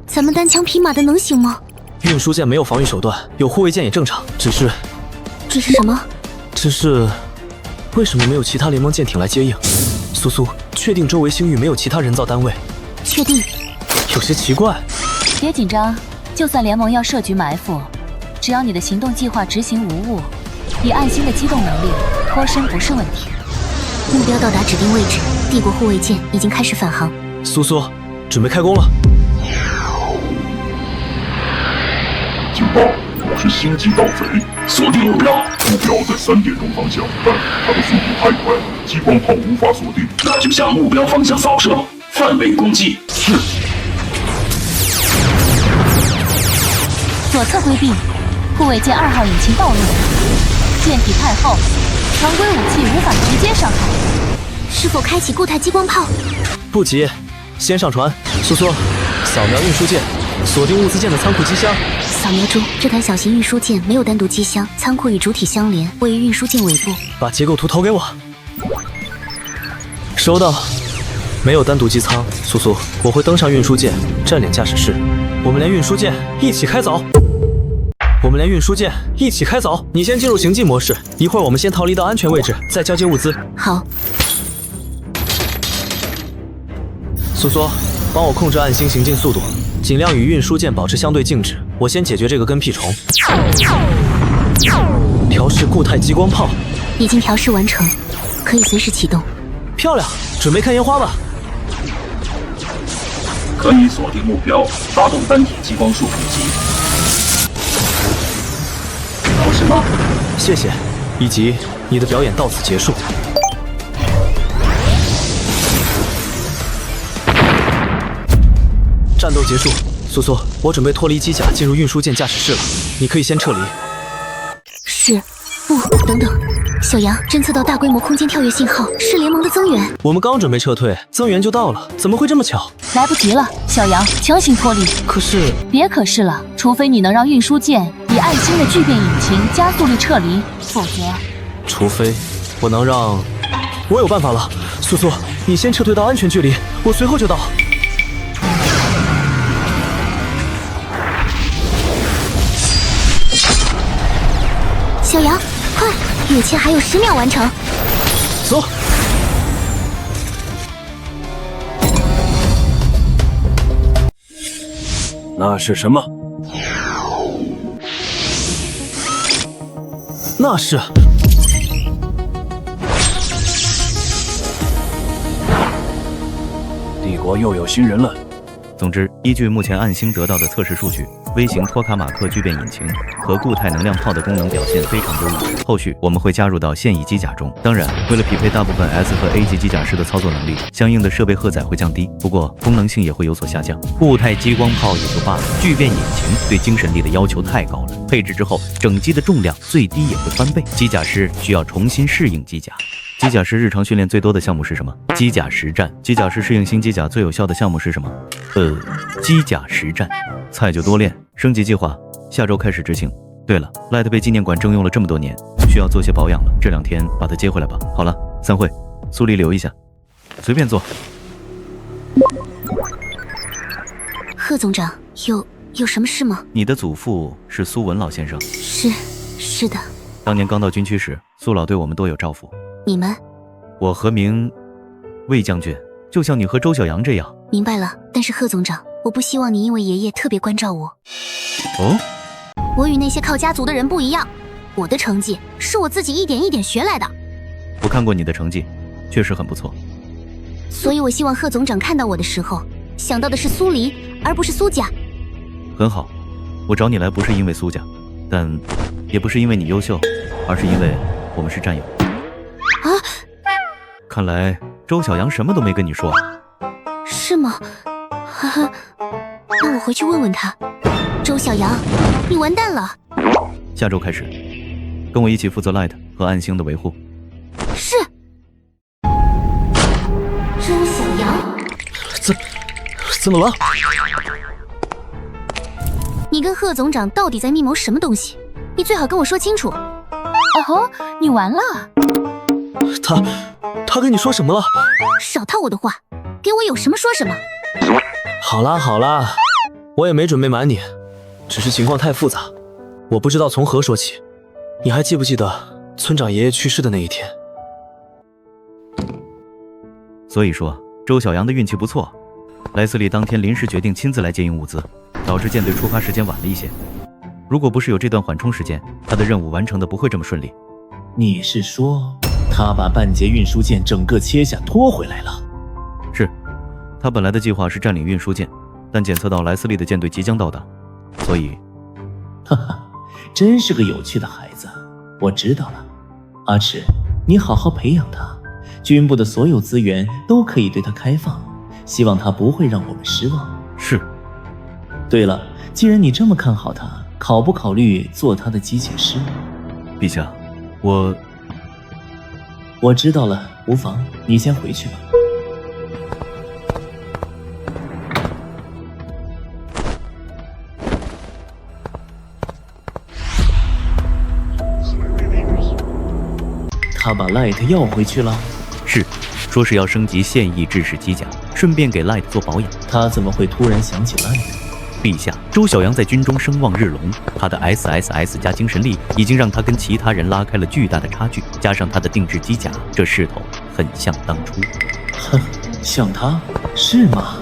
咱们单枪匹马的能行吗？运输舰没有防御手段，有护卫舰也正常，只是什么？只是为什么没有其他联盟舰艇来接应？苏苏，确定周围星域没有其他人造单位？确定。有些奇怪。别紧张，就算联盟要设局埋伏，只要你的行动计划执行无误，以暗星的机动能力，脱身不是问题。目标到达指定位置，帝国护卫舰已经开始返航。苏苏，准备开工了。警报！我是星际盗贼，锁定目标。目标在3点钟方向，但它的速度太快，激光炮无法锁定。那就向目标方向扫射，范围攻击。是。左侧规避，护卫舰2号引擎暴露，舰体太厚，常规武器无法直接伤害。是否开启固态激光炮？不急，先上船。苏苏，扫描运输舰，锁定物资舰的仓库机箱。扫描中，这台小型运输舰没有单独机箱，仓库与主体相连，位于运输舰尾部。把结构图投给我。收到。没有单独机舱，苏苏，我会登上运输舰，占领驾驶室。我们连运输舰一起开走。你先进入行进模式，一会儿我们先逃离到安全位置，再交接物资。好。苏苏，帮我控制暗星行进速度，尽量与运输舰保持相对静止。我先解决这个跟屁虫。调试固态激光炮，已经调试完成，可以随时启动。漂亮，准备看烟花吧。可以锁定目标，发动单体激光束攻击。搞什么？谢谢。以及你的表演到此结束。战斗结束，苏苏，我准备脱离机甲进入运输舰驾驶室了，你可以先撤离。是，不，等等，小杨，侦测到大规模空间跳跃信号，是联盟的增援。我们刚准备撤退，增援就到了，怎么会这么巧？来不及了，小杨，强行脱离。可是，别可是了，除非你能让运输舰以暗星的聚变引擎加速力撤离，否则，除非我能让，我有办法了。苏苏，你先撤退到安全距离，我随后就到。小杨，快！雨切还有10秒完成。走。那是什么？那是。帝国又有新人了。总之，依据目前暗星得到的测试数据，微型托卡马克聚变引擎和固态能量炮的功能表现非常优异。后续我们会加入到现役机甲中。当然，为了匹配大部分 S 和 A 级机甲师的操作能力，相应的设备荷载会降低，不过功能性也会有所下降。固态激光炮也就罢了，聚变引擎对精神力的要求太高了。配置之后，整机的重量最低也会翻倍，机甲师需要重新适应机甲。机甲师日常训练最多的项目是什么？机甲实战。机甲师适应新机甲最有效的项目是什么？机甲实战。菜就多练，升级计划下周开始执行。对了，赖特被纪念馆征用了这么多年，需要做些保养了。这2天把他接回来吧。好了，散会。苏黎留一下，随便坐。贺总长，有什么事吗？你的祖父是苏文老先生。是的。当年刚到军区时，苏老对我们多有照顾。你们？我和魏将军，就像你和周小阳这样。明白了，但是贺总长，我不希望你因为爷爷特别关照我。哦？我与那些靠家族的人不一样，我的成绩是我自己一点一点学来的。我看过你的成绩，确实很不错。所以我希望贺总长看到我的时候，想到的是苏黎，而不是苏家。很好，我找你来不是因为苏家，但也不是因为你优秀，而是因为我们是战友。啊！看来周小阳什么都没跟你说。是吗？哈哈，那我回去问问他。周小阳，你完蛋了！下周开始，跟我一起负责 Light 和暗星的维护。是。周小阳，怎么了？你跟贺总长到底在密谋什么东西？你最好跟我说清楚。哦吼，你完了！他跟你说什么了？少套我的话，给我有什么说什么。好啦，我也没准备瞒你，只是情况太复杂，我不知道从何说起。你还记不记得村长爷爷去世的那一天？所以说，周小阳的运气不错。莱斯利当天临时决定亲自来接应物资，导致舰队出发时间晚了一些。如果不是有这段缓冲时间，他的任务完成的不会这么顺利。你是说，他把半截运输舰整个切下拖回来了？是，他本来的计划是占领运输舰，但检测到莱斯利的舰队即将到达，所以……哈哈，真是个有趣的孩子。我知道了，阿赤，你好好培养他，军部的所有资源都可以对他开放，希望他不会让我们失望。是。对了，既然你这么看好他，考不考虑做他的机械师？陛下，我知道了，无妨，你先回去吧。他把 Light 要回去了？是，说是要升级现役制式机甲，顺便给 Light 做保养。他怎么会突然想起 Light？陛下，周小阳在军中声望日隆，他的 SSS 加精神力已经让他跟其他人拉开了巨大的差距，加上他的定制机甲，这势头很像当初。哼，像他是吗？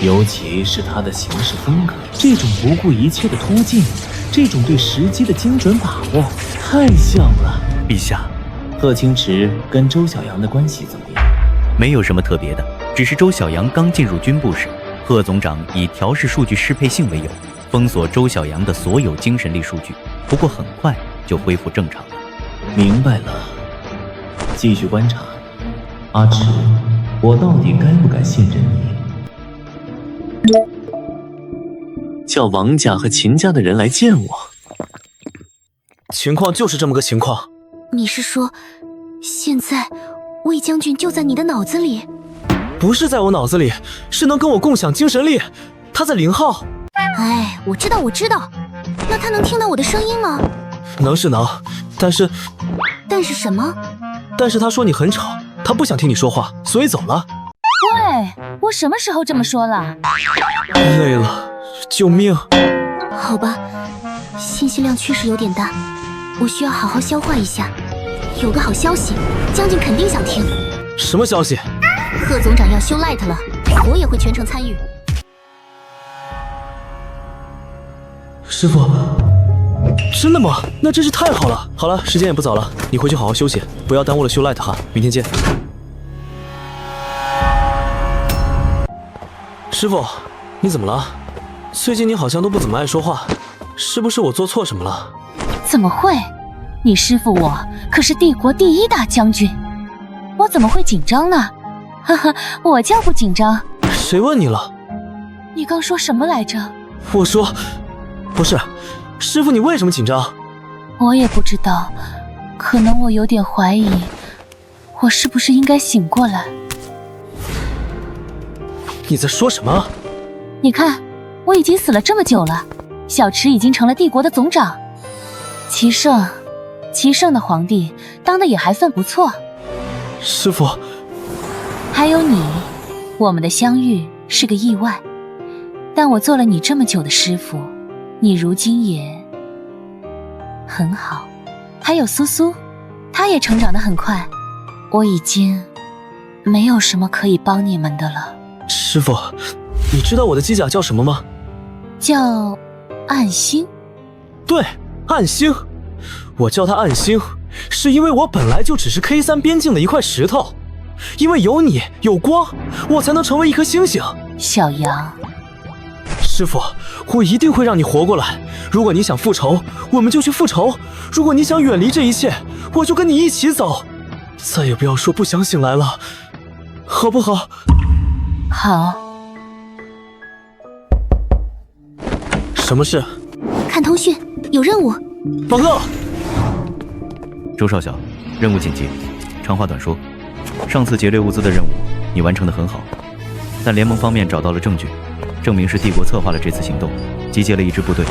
尤其是他的行事风格，这种不顾一切的突进，这种对时机的精准把握，太像了。陛下，贺清池跟周小阳的关系怎么样？没有什么特别的，只是周小阳刚进入军部时，贺总长以调试数据适配性为由，封锁周小阳的所有精神力数据，不过很快就恢复正常了。明白了，继续观察。阿赤，我到底该不该信任你？叫王家和秦家的人来见我。情况就是这么个情况。你是说，现在魏将军就在你的脑子里？不是在我脑子里，是能跟我共享精神力。他在0号。哎，我知道。那他能听到我的声音吗？能是能，但是什么？但是他说你很吵，他不想听你说话，所以走了。喂，我什么时候这么说了？累了，救命！好吧，信息量确实有点大，我需要好好消化一下。有个好消息，将军肯定想听。什么消息？贺总长要修 Light 了，我也会全程参与。师傅，真的吗？那真是太好了。好了，时间也不早了，你回去好好休息，不要耽误了修 Light 哈。明天见。师傅，你怎么了？最近你好像都不怎么爱说话，是不是我做错什么了？怎么会？你师父我可是帝国第1大将军，我怎么会紧张呢？哈哈，我叫不紧张。谁问你了？你刚说什么来着？我说，不是，师傅你为什么紧张？我也不知道，可能我有点怀疑，我是不是应该醒过来？你在说什么？你看，我已经死了这么久了，小池已经成了帝国的总长。齐圣的皇帝当的也还算不错。师父，还有你，我们的相遇是个意外，但我做了你这么久的师父，你如今也很好。还有苏苏，她也成长得很快，我已经没有什么可以帮你们的了。师父，你知道我的机甲叫什么吗？叫暗星。对，暗星。我叫它暗星，是因为我本来就只是 K3 边境的一块石头，因为有你有光，我才能成为一颗星星。小杨，师父，我一定会让你活过来。如果你想复仇，我们就去复仇；如果你想远离这一切，我就跟你一起走。再也不要说不想醒来了，好不好？好。什么事？看通讯，有任务。报告。周少校，任务紧急。长话短说，上次劫掠物资的任务你完成得很好，但联盟方面找到了证据，证明是帝国策划了这次行动，集结了一支部队。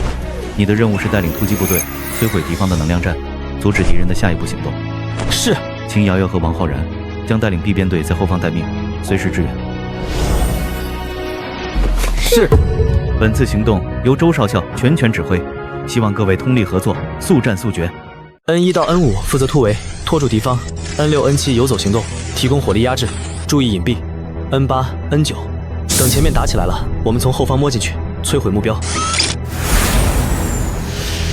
你的任务是带领突击部队摧毁敌方的能量站，阻止敌人的下一步行动。是。请瑶瑶和王浩然将带领 B 编队在后方待命，随时支援。是。本次行动由周少校全权指挥，希望各位通力合作，速战速决。N1 到 N5 负责突围，拖住敌方。N6、N7 游走行动，提供火力压制，注意隐蔽。N8、N9 等前面打起来了，我们从后方摸进去，摧毁目标。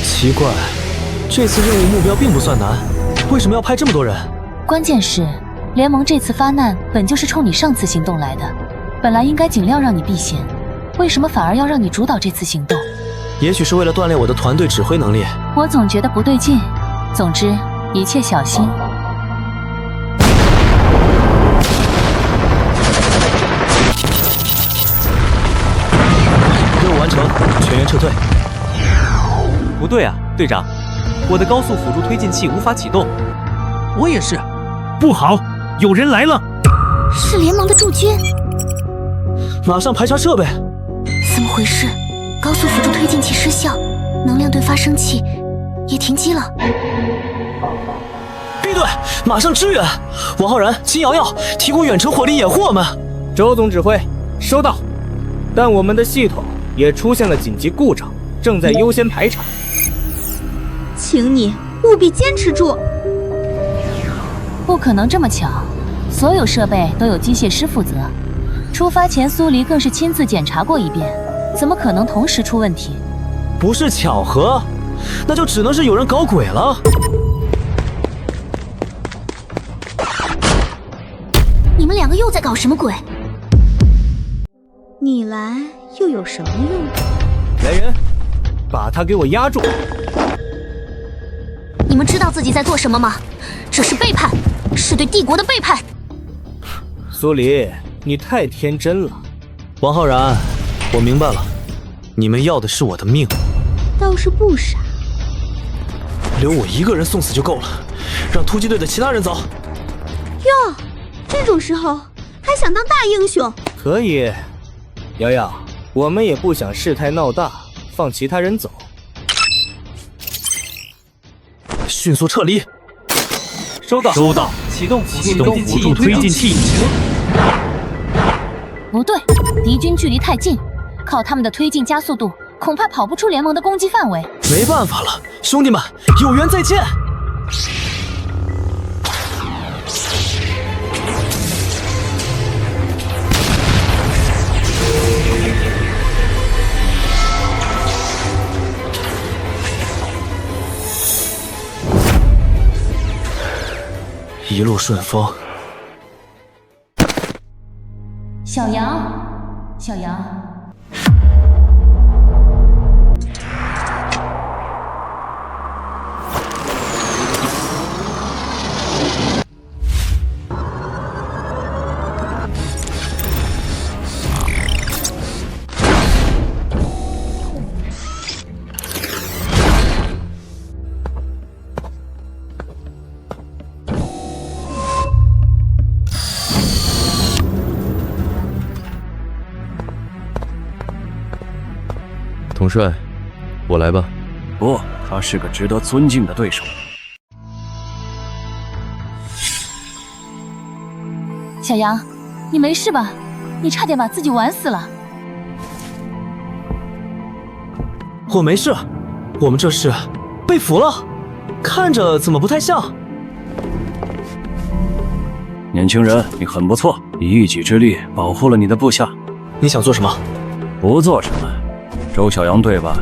奇怪，这次任务目标并不算难，为什么要派这么多人？关键是联盟这次发难本就是冲你上次行动来的，本来应该尽量让你避险，为什么反而要让你主导这次行动？也许是为了锻炼我的团队指挥能力。我总觉得不对劲。总之，一切小心。任务完成，全员撤退。不对啊，队长，我的高速辅助推进器无法启动。我也是。不好，有人来了。是联盟的驻军。马上排查设备。怎么回事？高速辅助推进器失效，能量对发生器也停机了。B 队，马上支援！王浩然、金瑶瑶提供远程火力掩护我们。周总指挥，收到。但我们的系统也出现了紧急故障，正在优先排查。请你务必坚持住。不可能这么巧，所有设备都有机械师负责。出发前，苏黎更是亲自检查过一遍，怎么可能同时出问题？不是巧合，那就只能是有人搞鬼了。你们两个又在搞什么鬼？你来又有什么用？来人，把他给我压住！你们知道自己在做什么吗？这是背叛，是对帝国的背叛。苏黎，你太天真了。王浩然，我明白了，你们要的是我的命。倒是不傻。留我一个人送死就够了，让突击队的其他人走。哟，这种时候还想当大英雄？可以，瑶瑶，我们也不想事态闹大，放其他人走。迅速撤离。收到。收到。启动辅助推进器。不对，敌军距离太近，靠他们的推进加速度，恐怕跑不出联盟的攻击范围。没办法了，兄弟们，有缘再见。一路顺风。小杨，小杨。统帅，我来吧。不，他是个值得尊敬的对手。小杨，你没事吧？你差点把自己玩死了。我没事，我们这是被俘了，看着怎么不太像？年轻人，你很不错，以一己之力保护了你的部下。你想做什么？不做什么。周小阳对吧？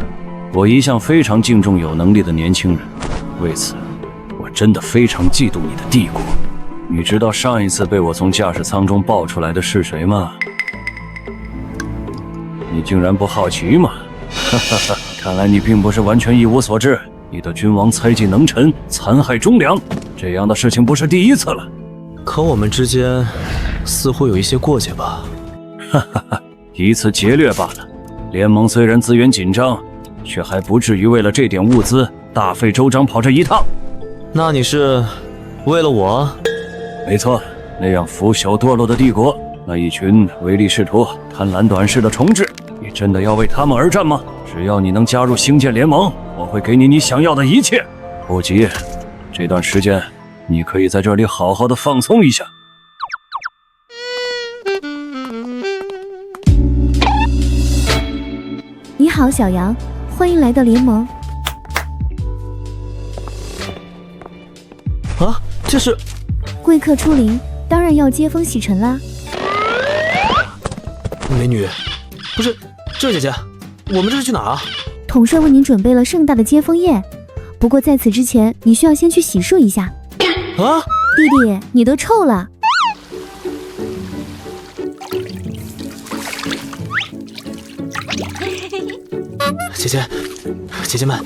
我一向非常敬重有能力的年轻人，为此，我真的非常嫉妒你的帝国。你知道上一次被我从驾驶舱中抱出来的是谁吗？你竟然不好奇吗？哈哈哈，看来你并不是完全一无所知。你的君王猜忌能臣，残害忠良，这样的事情不是第一次了。可我们之间似乎有一些过节吧？哈哈哈，一次劫掠罢了。联盟虽然资源紧张，却还不至于为了这点物资大费周章跑这一趟。那你是为了我？没错，那样腐朽堕落的帝国，那一群唯利是图、贪婪短视的虫豸，你真的要为他们而战吗？只要你能加入星舰联盟，我会给你你想要的一切。不急，这段时间你可以在这里好好的放松一下。你好，小杨，欢迎来到联盟。啊，这是贵客出临，当然要接风洗尘啦。美女，不是，这姐姐，我们这是去哪儿啊？统帅为您准备了盛大的接风宴，不过在此之前，你需要先去洗漱一下。啊，弟弟，你都臭了。姐姐们，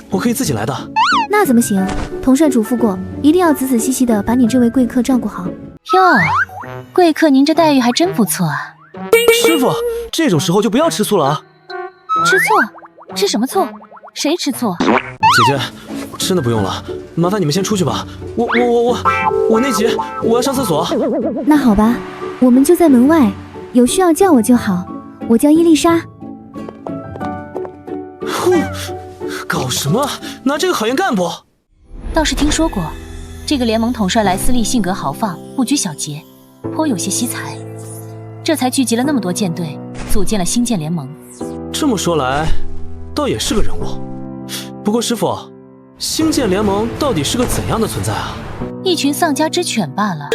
我可以自己来的。那怎么行？统帅嘱咐过，一定要仔仔细细的把你这位贵客照顾好。哟，贵客您这待遇还真不错啊。师傅，这种时候就不要吃醋了啊。吃醋？吃什么醋？谁吃醋？姐姐，真的不用了，麻烦你们先出去吧。我内急，我要上厕所。那好吧，我们就在门外，有需要叫我就好。我叫伊丽莎。搞什么？拿这个考验干部？倒是听说过，这个联盟统帅莱斯利性格豪放，不拘小节，颇有些惜才，这才聚集了那么多舰队，组建了星舰联盟。这么说来，倒也是个人物。不过师傅，星舰联盟到底是个怎样的存在啊？一群丧家之犬罢了。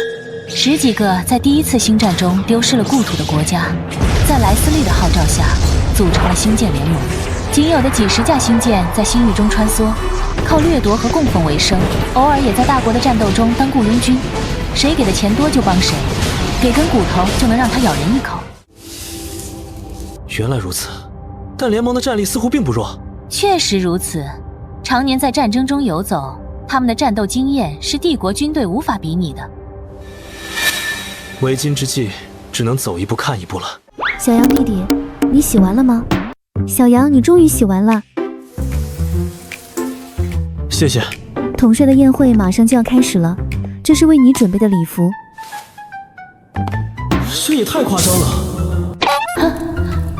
10几个在第一次星战中丢失了故土的国家，在莱斯利的号召下，组成了星舰联盟。仅有的几10架星舰在星域中穿梭，靠掠夺和供奉为生，偶尔也在大国的战斗中当雇佣军，谁给的钱多就帮谁，给根骨头就能让他咬人一口。原来如此，但联盟的战力似乎并不弱。确实如此，常年在战争中游走，他们的战斗经验是帝国军队无法比拟的。为今之计，只能走一步看一步了。小杨弟弟，你洗完了吗？小杨，你终于洗完了。谢谢。统帅的宴会马上就要开始了，这是为你准备的礼服。这也太夸张了。哼，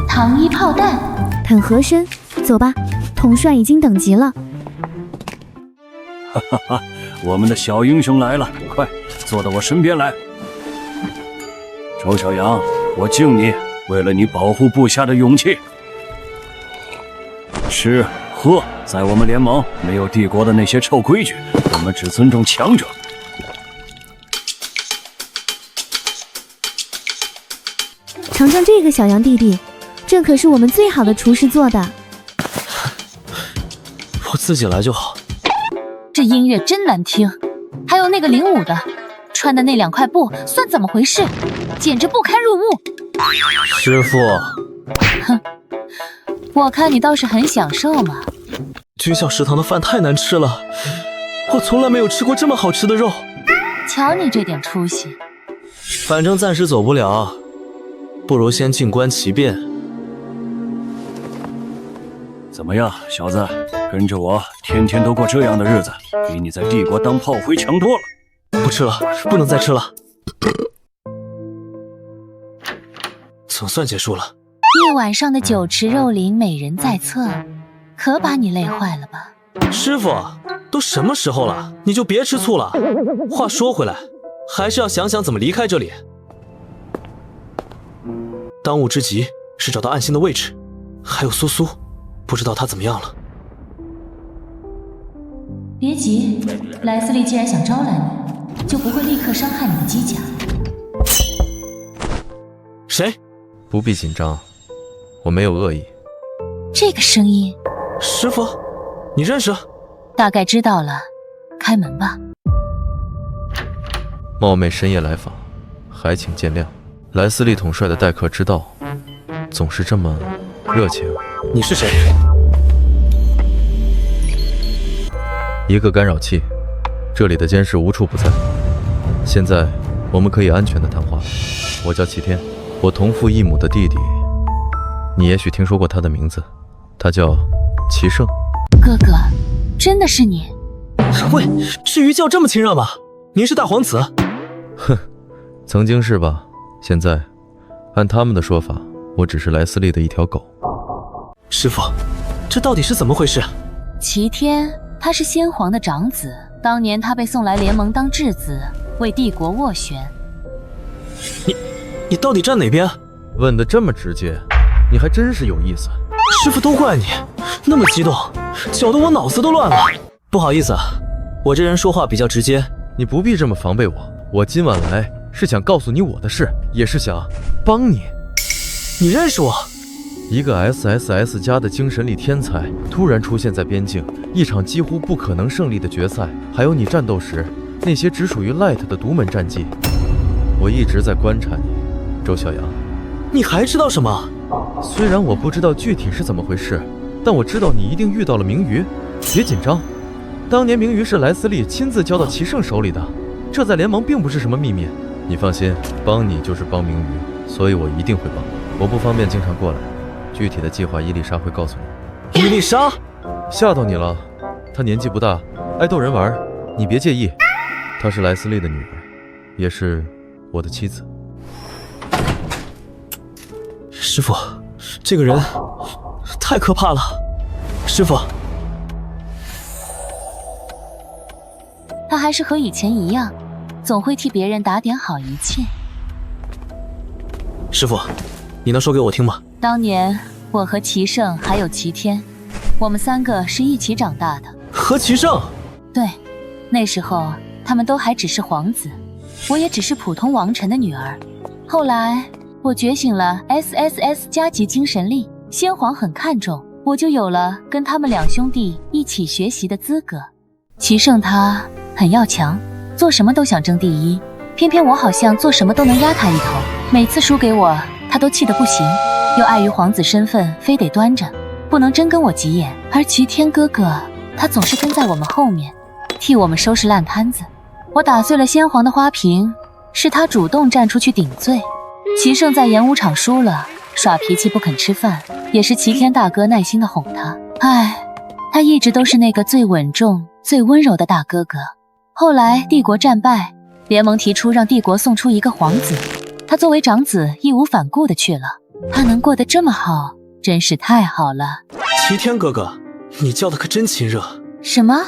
糖衣炮弹，很合身。走吧，统帅已经等急了。哈哈哈，我们的小英雄来了，快坐到我身边来。周小阳，我敬你，为了你保护部下的勇气。吃喝，在我们联盟没有帝国的那些臭规矩，我们只尊重强者。尝尝这个，小杨弟弟，这可是我们最好的厨师做的。我自己来就好。这音乐真难听，还有那个领舞的，穿的那2块布算怎么回事？简直不堪入目。师傅，哼，我看你倒是很享受嘛。军校食堂的饭太难吃了，我从来没有吃过这么好吃的肉。瞧你这点出息。反正暂时走不了，不如先静观其变。怎么样，小子，跟着我，天天都过这样的日子，比你在帝国当炮灰强多了。不吃了，不能再吃了。总算结束了。一晚上的酒池肉林，美人在侧，可把你累坏了吧？师傅，都什么时候了，你就别吃醋了。话说回来，还是要想想怎么离开这里。当务之急是找到暗星的位置，还有苏苏，不知道她怎么样了。别急，莱斯利既然想招揽你，就不会立刻伤害你的机甲。谁？不必紧张，我没有恶意。这个声音，师傅，你认识？大概知道了，开门吧。冒昧深夜来访，还请见谅。莱斯利统帅的待客之道，总是这么热情。你是谁？一个干扰器，这里的监视无处不在。现在我们可以安全的谈话。我叫齐天，我同父异母的弟弟，你也许听说过他的名字，他叫齐胜。哥哥，真的是你？喂，至于叫这么亲热吗？您是大皇子？哼，曾经是吧？现在，按他们的说法，我只是莱斯利的一条狗。师傅，这到底是怎么回事？齐天，他是先皇的长子，当年他被送来联盟当质子，为帝国斡旋。你到底站哪边？问得这么直接，你还真是有意思。师傅都怪你，那么激动，搅得我脑子都乱了。不好意思啊，我这人说话比较直接。你不必这么防备我，我今晚来是想告诉你我的事，也是想帮你。你认识我？一个 SSS 家的精神力天才突然出现在边境，一场几乎不可能胜利的决赛，还有你战斗时那些只属于 Light 的独门战绩。我一直在观察你，周小阳。你还知道什么？虽然我不知道具体是怎么回事，但我知道你一定遇到了明鱼。别紧张，当年明鱼是莱斯利亲自交到齐胜手里的，这在联盟并不是什么秘密。你放心，帮你就是帮明鱼，所以我一定会帮。我不方便经常过来，具体的计划伊丽莎会告诉你。伊丽莎？吓到你了？她年纪不大，爱逗人玩，你别介意。她是莱斯利的女儿，也是我的妻子。师傅，这个人太可怕了。师傅，他还是和以前一样，总会替别人打点好一切。师傅，你能说给我听吗？当年我和齐胜还有齐天，我们三个是一起长大的。和齐胜？对，那时候他们都还只是皇子，我也只是普通王臣的女儿。后来我觉醒了 SSS 加级精神力，先皇很看重，我就有了跟他们两兄弟一起学习的资格。齐胜他很要强，做什么都想争第一，偏偏我好像做什么都能压他一头，每次输给我他都气得不行，又碍于皇子身份非得端着，不能真跟我急眼。而齐天哥哥他总是跟在我们后面，替我们收拾烂摊子。我打碎了先皇的花瓶，是他主动站出去顶罪。齐胜在演武场输了，耍脾气不肯吃饭，也是齐天大哥耐心的哄他。唉，他一直都是那个最稳重最温柔的大哥哥。后来帝国战败，联盟提出让帝国送出一个皇子，他作为长子义无反顾的去了。他能过得这么好，真是太好了。齐天哥哥，你叫的可真亲热。什么？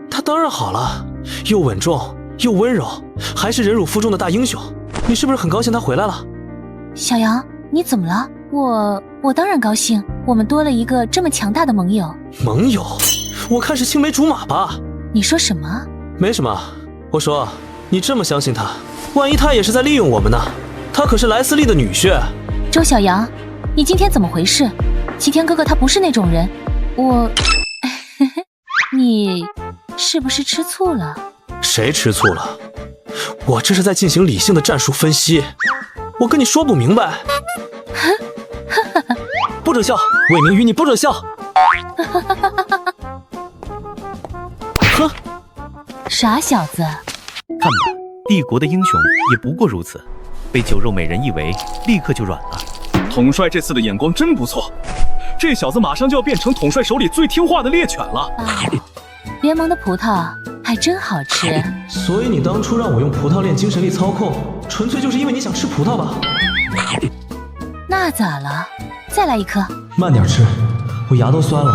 他当然好了，又稳重又温柔，还是忍辱负重的大英雄。你是不是很高兴他回来了？小杨，你怎么了？我当然高兴，我们多了一个这么强大的盟友。盟友？我看是青梅竹马吧。你说什么？没什么，我说你这么相信他，万一他也是在利用我们呢？他可是莱斯利的女婿。周小杨，你今天怎么回事？齐天哥哥他不是那种人。你是不是吃醋了？谁吃醋了？我这是在进行理性的战术分析，我跟你说不明白。不准笑，魏明宇，你不准笑。哼，傻小子。看吧，帝国的英雄也不过如此，被酒肉美人一围，立刻就软了。统帅这次的眼光真不错，这小子马上就要变成统帅手里最听话的猎犬了。联盟的葡萄还真好吃。所以你当初让我用葡萄练精神力操控，纯粹就是因为你想吃葡萄吧？那咋了？再来一颗。慢点吃，我牙都酸了。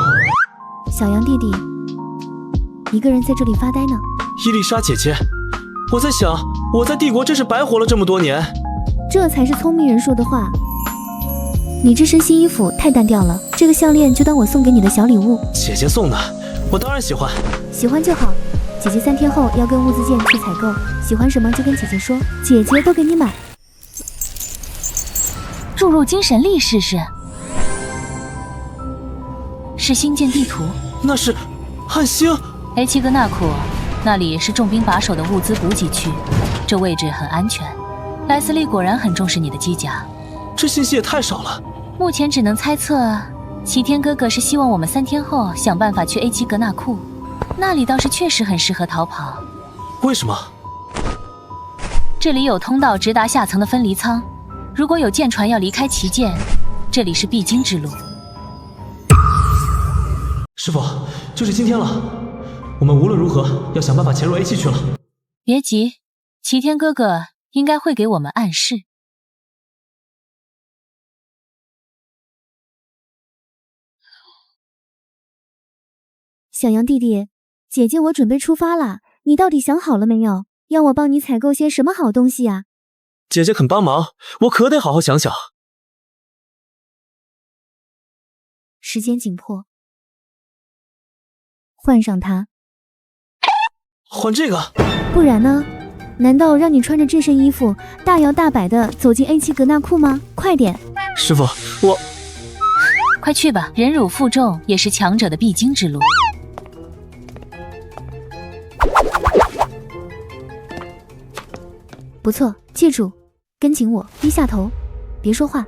小羊弟弟，一个人在这里发呆呢。伊丽莎姐姐，我在想，我在帝国真是白活了这么多年。这才是聪明人说的话。你这身新衣服太单调了，这个项链就当我送给你的小礼物。姐姐送的，我当然喜欢。喜欢就好。姐姐3天后要跟物资店去采购，喜欢什么就跟姐姐说，姐姐都给你买。注入精神力试试。是星舰地图。那是汉星。埃奇格纳库，那里是重兵把守的物资补给区，这位置很安全。莱斯利果然很重视你的机甲。这信息也太少了。目前只能猜测，齐天哥哥是希望我们3天后想办法去埃奇格纳库，那里倒是确实很适合逃跑。为什么？这里有通道直达下层的分离舱，如果有舰船要离开旗舰，这里是必经之路。师傅，就是今天了，我们无论如何要想办法潜入 A 区去了。别急，齐天哥哥应该会给我们暗示。小羊弟弟，姐姐我准备出发了，你到底想好了没有？要我帮你采购些什么好东西呀？姐姐肯帮忙，我可得好好想想。时间紧迫，换上它。换这个？不然呢？难道让你穿着这身衣服大摇大摆地走进 A 奇格纳库吗？快点！师傅，我……快去吧，忍辱负重也是强者的必经之路。不错，记住，跟紧我，低下头，别说话。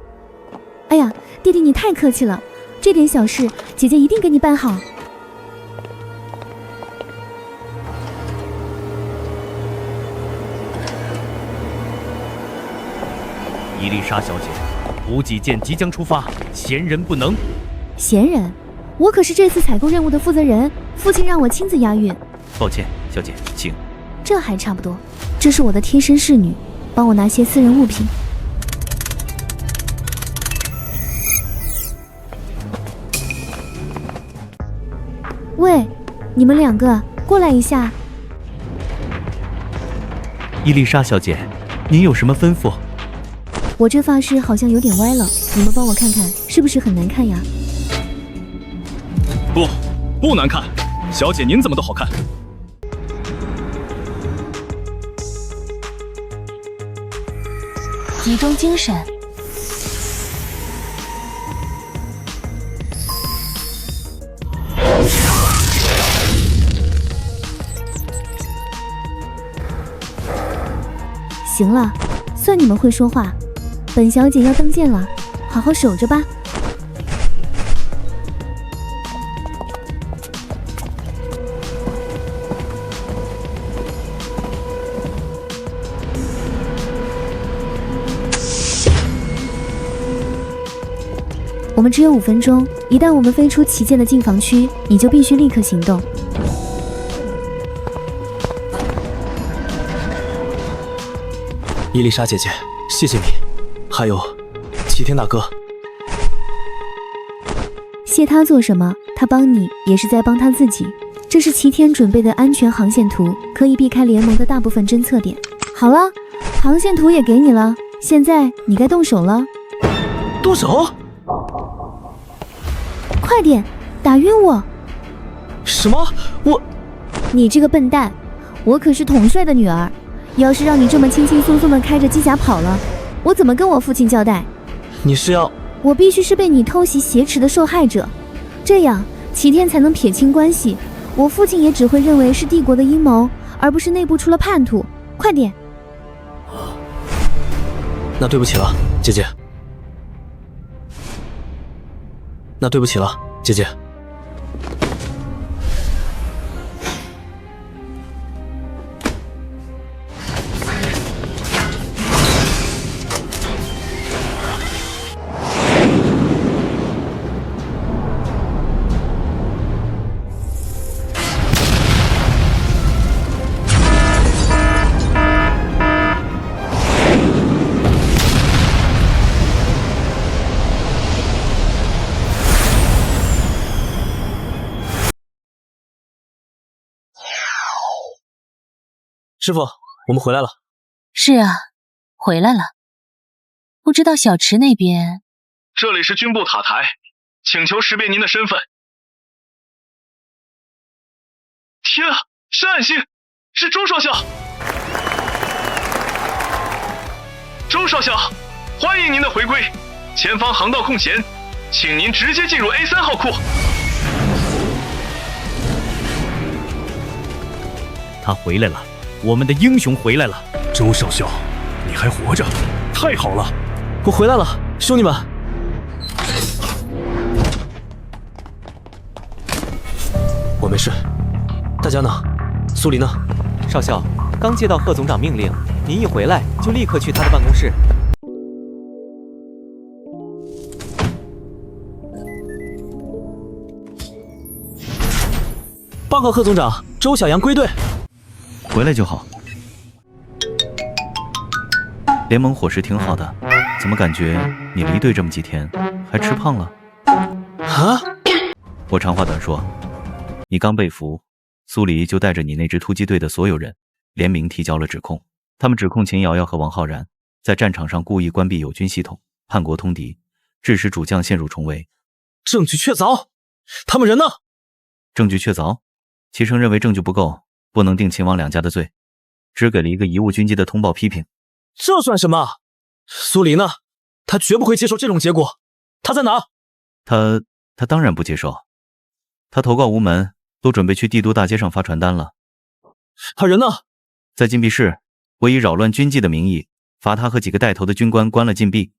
哎呀，弟弟你太客气了，这点小事姐姐一定给你办好。伊丽莎小姐，补给舰即将出发，闲人不能。闲人？我可是这次采购任务的负责人，父亲让我亲自押运。抱歉，小姐，请。这还差不多，这是我的贴身侍女，帮我拿些私人物品。喂，你们2个过来一下。伊丽莎小姐，您有什么吩咐？我这发饰好像有点歪了，你们帮我看看，是不是很难看呀？不难看，小姐您怎么都好看。集中精神。行了，算你们会说话。本小姐要登舰了，好好守着吧。我们只有5分钟，一旦我们飞出旗舰的进防区，你就必须立刻行动。伊丽莎姐姐，谢谢你，还有齐天大哥。谢他做什么？他帮你也是在帮他自己。这是齐天准备的安全航线图，可以避开联盟的大部分侦测点。好了，航线图也给你了，现在你该动手了。动手？快点，打晕我！什么？你这个笨蛋，我可是统帅的女儿，要是让你这么轻轻松松的开着机甲跑了，我怎么跟我父亲交代？你是要……我必须是被你偷袭挟持的受害者，这样齐天才能撇清关系，我父亲也只会认为是帝国的阴谋，而不是内部出了叛徒。快点！那对不起了，姐姐。那对不起了，姐姐。师傅，我们回来了。是啊，回来了。不知道小池那边……这里是军部塔台，请求识别您的身份。天啊，是暗星，是周少校！周少校，欢迎您的回归。前方航道空闲，请您直接进入 A3号库。他回来了，我们的英雄回来了。周少校，你还活着，太好了！我回来了，兄弟们。我没事，大家呢？苏黎呢？少校，刚接到贺总长命令，您一回来就立刻去他的办公室。报告贺总长，周小阳归队，回来就好。联盟伙食挺好的，怎么感觉你离队这么几天还吃胖了？啊！我长话短说，你刚被俘，苏黎就带着你那支突击队的所有人联名提交了指控，他们指控秦瑶瑶和王浩然在战场上故意关闭友军系统，叛国通敌，致使主将陷入重围。证据确凿，他们人呢？证据确凿，齐生认为证据不够，不能定秦王两家的罪，只给了一个贻误军机的通报批评。这算什么？苏黎呢？他绝不会接受这种结果。他在哪？他当然不接受。他投告无门，都准备去帝都大街上发传单了。他人呢？在禁闭室，我以扰乱军纪的名义罚他和几个带头的军官关了禁闭，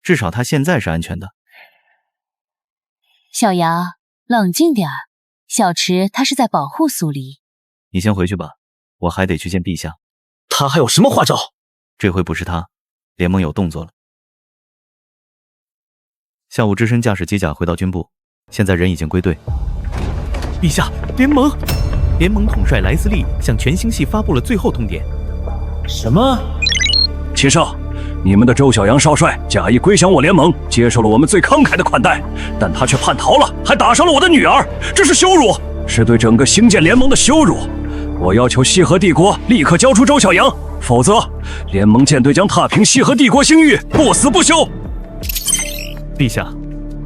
至少他现在是安全的。小杨，冷静点儿。小池他是在保护苏黎。你先回去吧，我还得去见陛下。他还有什么花招？这回不是他，联盟有动作了。下午只身驾驶机甲回到军部，现在人已经归队。陛下，联盟统帅莱斯利向全星系发布了最后通牒。什么？秦少，你们的周小阳少帅假意归降我联盟，接受了我们最慷慨的款待，但他却叛逃了，还打伤了我的女儿，这是羞辱，是对整个星舰联盟的羞辱。我要求西河帝国立刻交出周小阳，否则联盟舰队将踏平西河帝国星域，不死不休。陛下，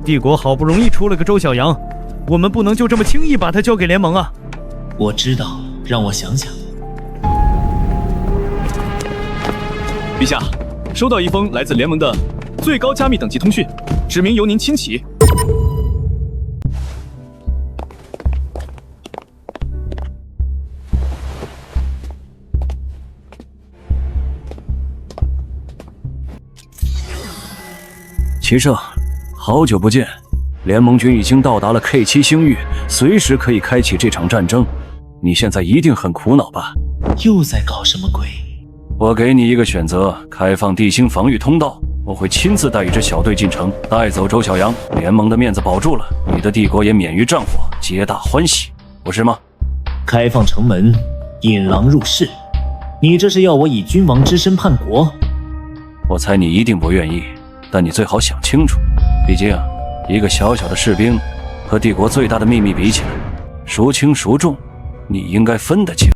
帝国好不容易出了个周小阳，我们不能就这么轻易把他交给联盟啊！我知道，让我想想。陛下，收到一封来自联盟的最高加密等级通讯，指明由您亲启。齐胜，好久不见。联盟军已经到达了 K7 星域，随时可以开启这场战争。你现在一定很苦恼吧？又在搞什么鬼？我给你一个选择，开放地心防御通道，我会亲自带一支小队进城，带走周小阳，联盟的面子保住了，你的帝国也免于战火，皆大欢喜，不是吗？开放城门，引狼入室，你这是要我以君王之身叛国？我猜你一定不愿意，但你最好想清楚，毕竟一个小小的士兵和帝国最大的秘密比起来，孰轻孰重，你应该分得清。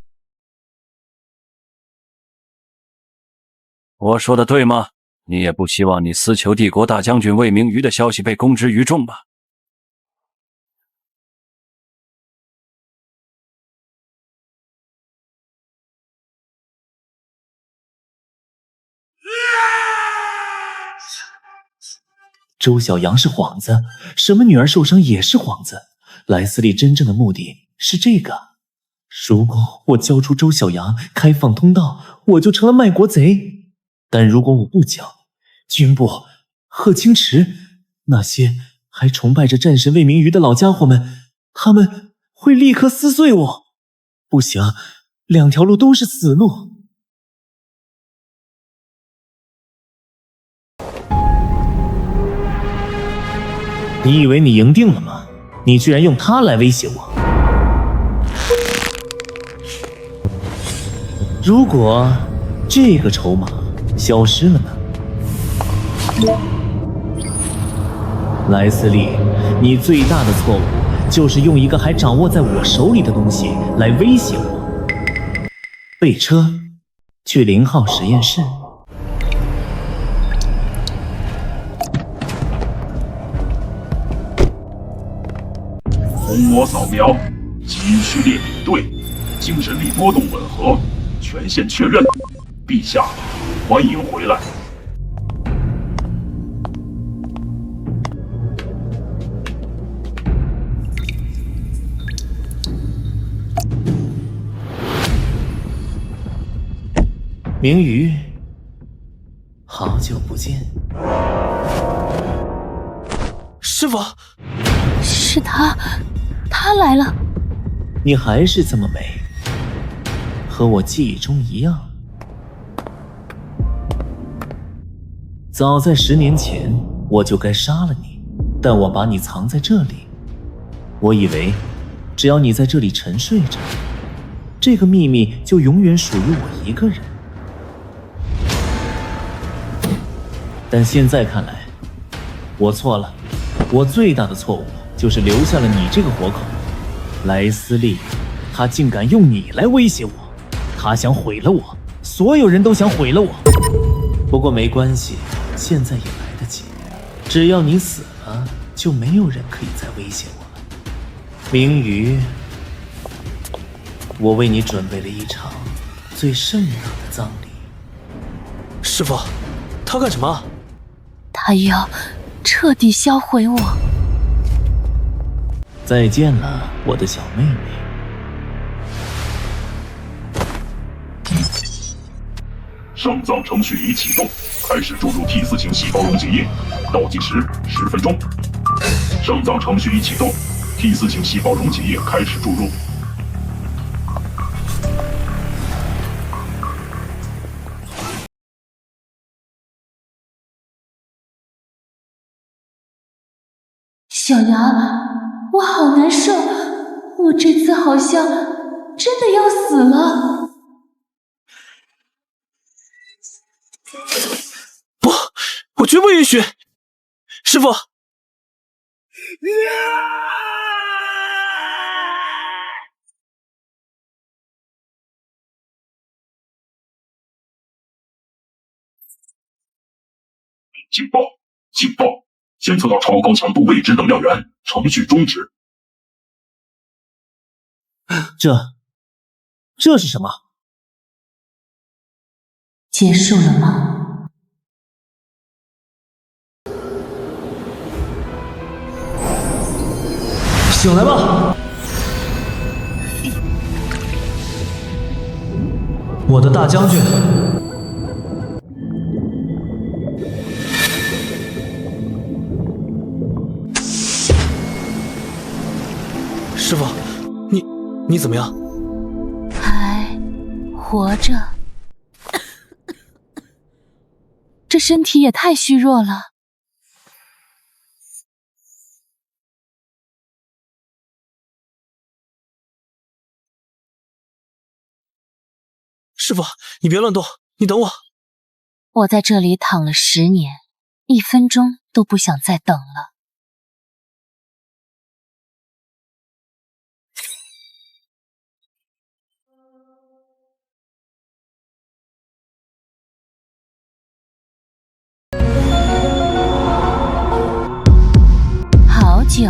我说的对吗？你也不希望你私求帝国大将军魏明瑜的消息被公之于众吧？周小阳是幌子，什么女儿受伤也是幌子。莱斯利真正的目的是这个。如果我交出周小阳，开放通道，我就成了卖国贼。但如果我不交，军部、贺清池那些还崇拜着战神魏明瑜的老家伙们，他们会立刻撕碎我。不行，两条路都是死路。你以为你赢定了吗？你居然用他来威胁我！如果这个筹码消失了呢？莱斯利，你最大的错误就是用一个还掌握在我手里的东西来威胁我。备车。去0号实验室。虹膜扫描，基因序列比对，精神力波动吻合，权限确认。陛下，欢迎回来。明瑜，好久不见。师傅，是他，他来了。你还是这么美，和我记忆中一样。早在10年前，我就该杀了你，但我把你藏在这里。我以为，只要你在这里沉睡着，这个秘密就永远属于我一个人。但现在看来，我错了。我最大的错误就是留下了你这个活口。莱斯利，他竟敢用你来威胁我，他想毁了我，所有人都想毁了我。不过没关系，现在也来得及，只要你死了，就没有人可以再威胁我了。明瑜，我为你准备了一场最盛大的葬礼。师傅，他干什么？他要彻底销毁我。再见了，我的小妹妹。上葬程序已启动，开始注入 T4型细胞溶解液，倒计时10分钟。上葬程序已启动 ，T4型细胞溶解液开始注入。小杨，我好难受，我这次好像真的要死了。不，我绝不允许！师傅，警报！警报！监测到超高强度未知能量源，程序终止。这是什么？结束了吗？醒来吧，我的大将军。师傅，你怎么样？还活着。这身体也太虚弱了。师傅，你别乱动，你等我。我在这里躺了10年，1分钟都不想再等了。好久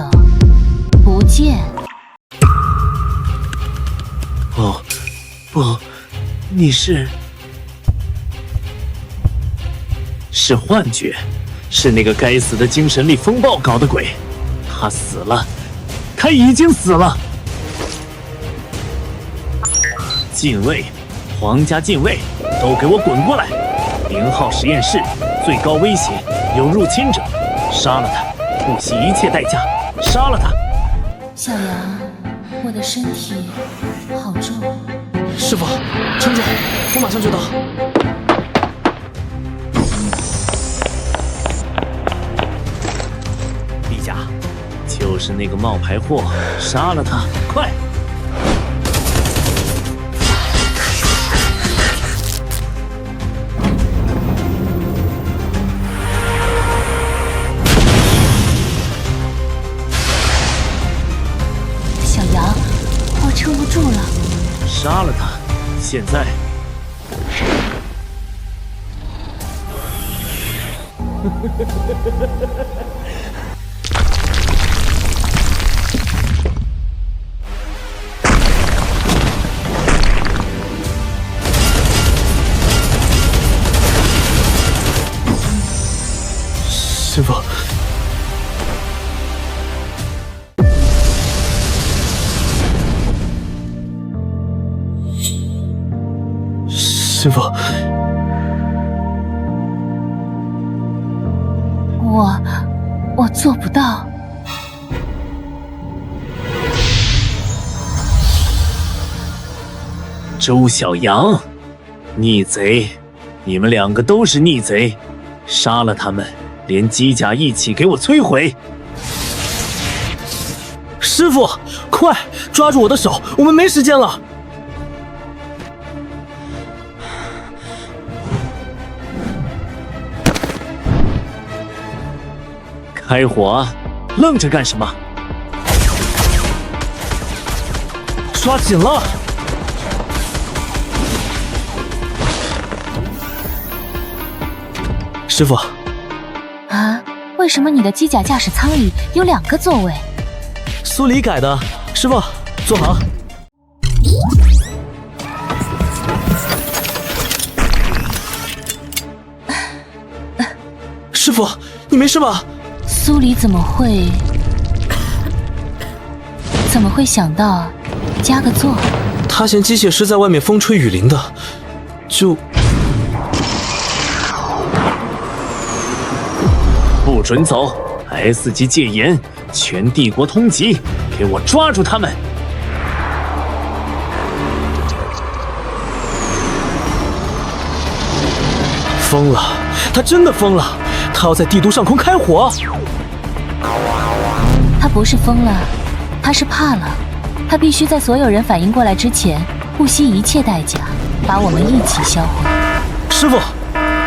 不见。哦，不，你是幻觉，是那个该死的精神力风暴搞的鬼。他死了，他已经死了。禁卫，皇家禁卫，都给我滚过来！0号实验室，最高威胁，有入侵者，杀了他！不惜一切代价，杀了他！小杨，我的身体好重。师傅，撑住，我马上就到。陛下，就是那个冒牌货，杀了他！快！撑不住了，杀了他！现在师傅，师傅，我做不到。周小阳，逆贼！你们两个都是逆贼，杀了他们，连机甲一起给我摧毁！师傅，快抓住我的手，我们没时间了。开火！愣着干什么？抓紧了！师傅，啊，为什么你的机甲驾驶舱里有2个座位？苏黎改的。师傅，坐好。师傅，你没事吧？苏黎怎么会想到加个座？他嫌机械师在外面风吹雨淋的，就不准走 ！S 级戒严，全帝国通缉，给我抓住他们！疯了，他真的疯了，他要在帝都上空开火。他不是疯了，他是怕了。他必须在所有人反应过来之前，不惜一切代价把我们一起销毁。师傅，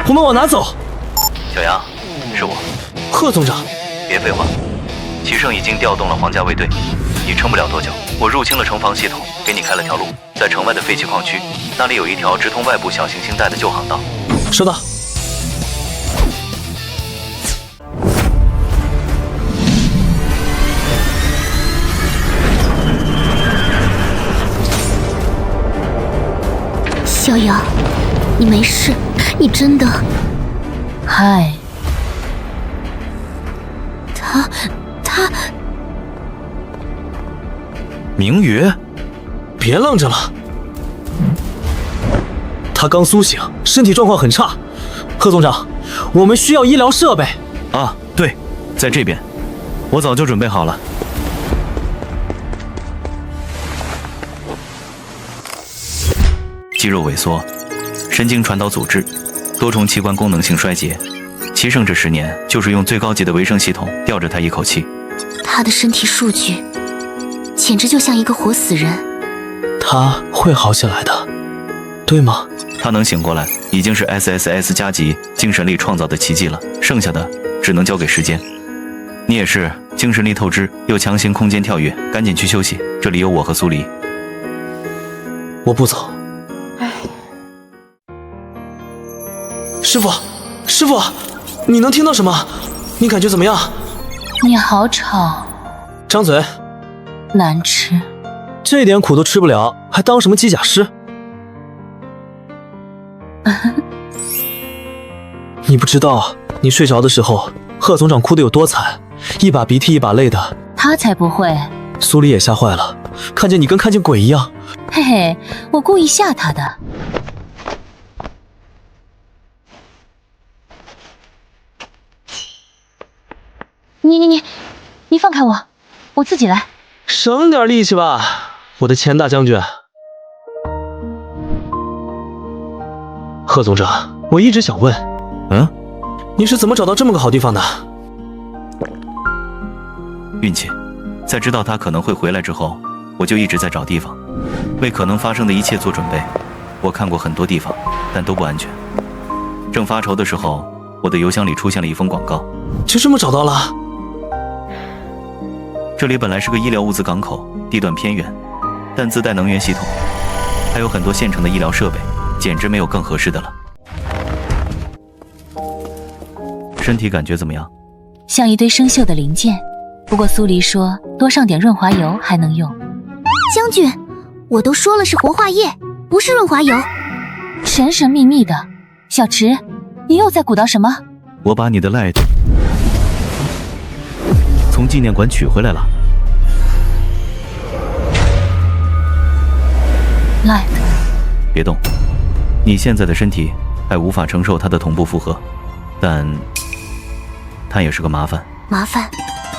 我们往哪走？小杨，是我。贺总长，别废话，齐胜已经调动了皇家卫队，你撑不了多久。我入侵了城防系统，给你开了条路，在城外的废弃矿区，那里有一条直通外部小行星带的旧航道。收到。小杨，你没事？你真的？嗨。他，明宇，别愣着了。他刚苏醒，身体状况很差。贺总长，我们需要医疗设备。啊，对，在这边，我早就准备好了。肌肉萎缩，神经传导阻滞，多重器官功能性衰竭。齐胜这10年就是用最高级的维生系统吊着他一口气。他的身体数据简直就像一个活死人。他会好起来的，对吗？他能醒过来，已经是 SSS 加级精神力创造的奇迹了，剩下的只能交给时间。你也是精神力透支又强行空间跳跃，赶紧去休息，这里有我和苏黎。我不走。师傅，师傅，你能听到什么？你感觉怎么样？你好吵。张嘴。难吃。这点苦都吃不了，还当什么机甲师？你不知道，你睡着的时候，贺总长哭得有多惨，一把鼻涕一把泪的。他才不会。苏黎也吓坏了，看见你跟看见鬼一样。嘿嘿，我故意吓他的。你放开我，我自己来。省点力气吧，我的钱大将军。贺总长，我一直想问，你是怎么找到这么个好地方的？运气，在知道他可能会回来之后，我就一直在找地方，为可能发生的一切做准备。我看过很多地方，但都不安全。正发愁的时候，我的邮箱里出现了一封广告。就这么找到了？这里本来是个医疗物资港口，地段偏远，但自带能源系统，还有很多现成的医疗设备，简直没有更合适的了。身体感觉怎么样？像一堆生锈的零件。不过苏黎说多上点润滑油还能用。将军，我都说了是活化液，不是润滑油。神神秘秘的，小池，你又在鼓捣什么？我把你的 Light 从纪念馆取回来了。Light， 别动，你现在的身体还无法承受它的同步负荷，但它也是个麻烦。麻烦？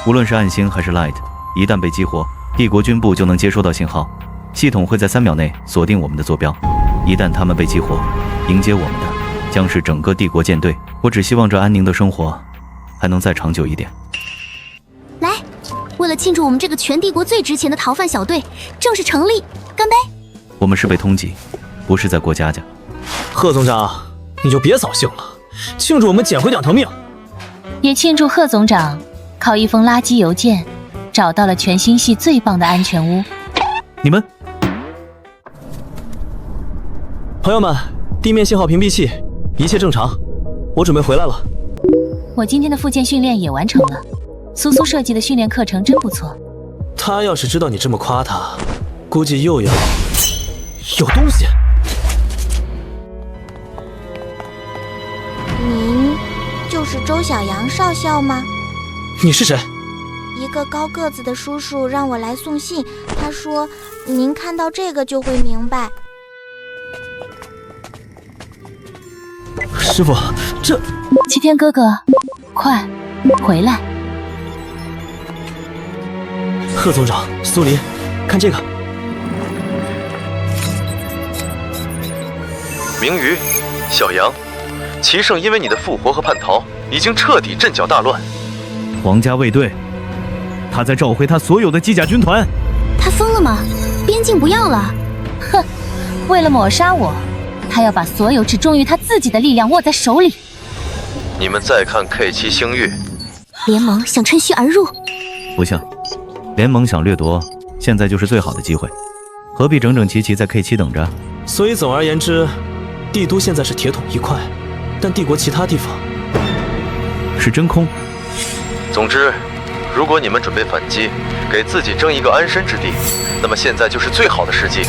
无论是暗星还是 Light， 一旦被激活，帝国军部就能接收到信号，系统会在3秒内锁定我们的坐标。一旦他们被激活，迎接我们的将是整个帝国舰队。我只希望这安宁的生活还能再长久一点。来，为了庆祝我们这个全帝国最值钱的逃犯小队正式成立，干杯！我们是被通缉，不是在过家家。贺总长，你就别扫兴了，庆祝我们捡回2条命，也庆祝贺总长靠一封垃圾邮件找到了全星系最棒的安全屋。你们，朋友们，地面信号屏蔽器一切正常，我准备回来了。我今天的复健训练也完成了，苏苏设计的训练课程真不错。他要是知道你这么夸他，估计又要有东西。您就是周小阳少校吗？你是谁？一个高个子的叔叔让我来送信，他说您看到这个就会明白。师傅，这齐天哥哥，快回来！贺总长，苏黎，看这个。明瑜，小杨，齐胜因为你的复活和叛逃，已经彻底阵脚大乱。皇家卫队，他在召回他所有的机甲军团。他疯了吗？边境不要了？哼，为了抹杀我，他要把所有只忠于他自己的力量握在手里。你们再看 K7 星域，联盟想趁虚而入。不像，联盟想掠夺，现在就是最好的机会，何必整整齐齐在 K7 等着？所以总而言之，帝都现在是铁桶一块，但帝国其他地方是真空。总之，如果你们准备反击，给自己争一个安身之地，那么现在就是最好的时机。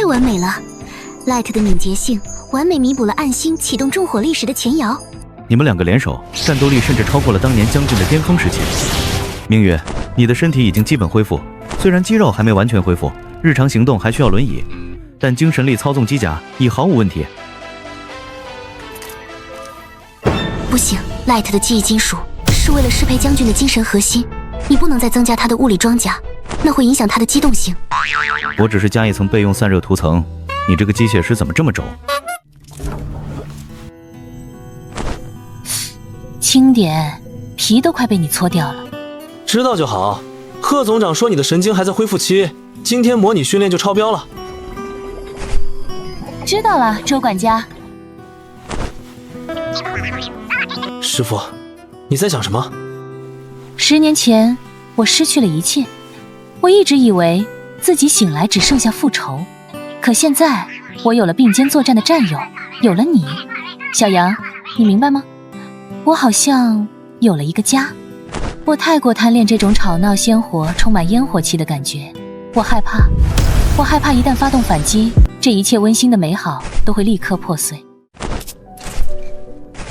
完美了 ，Light 的敏捷性完美弥补了暗星启动重火力时的前摇。你们2个联手，战斗力甚至超过了当年将军的巅峰时期。明月，你的身体已经基本恢复，虽然肌肉还没完全恢复，日常行动还需要轮椅，但精神力操纵机甲已毫无问题。不行 ，Light 的记忆金属是为了适配将军的精神核心，你不能再增加他的物理装甲，那会影响他的机动性。我只是加一层备用散热涂层，你这个机械师怎么这么轴？轻点，皮都快被你搓掉了。知道就好。贺总长说你的神经还在恢复期，今天模拟训练就超标了。知道了，周管家。师傅，你在想什么？10年前，我失去了一切，我一直以为自己醒来只剩下复仇，可现在我有了并肩作战的战友，有了你，小杨，你明白吗？我好像有了一个家。我太过贪恋这种吵闹鲜活、充满烟火气的感觉，我害怕一旦发动反击，这一切温馨的美好都会立刻破碎。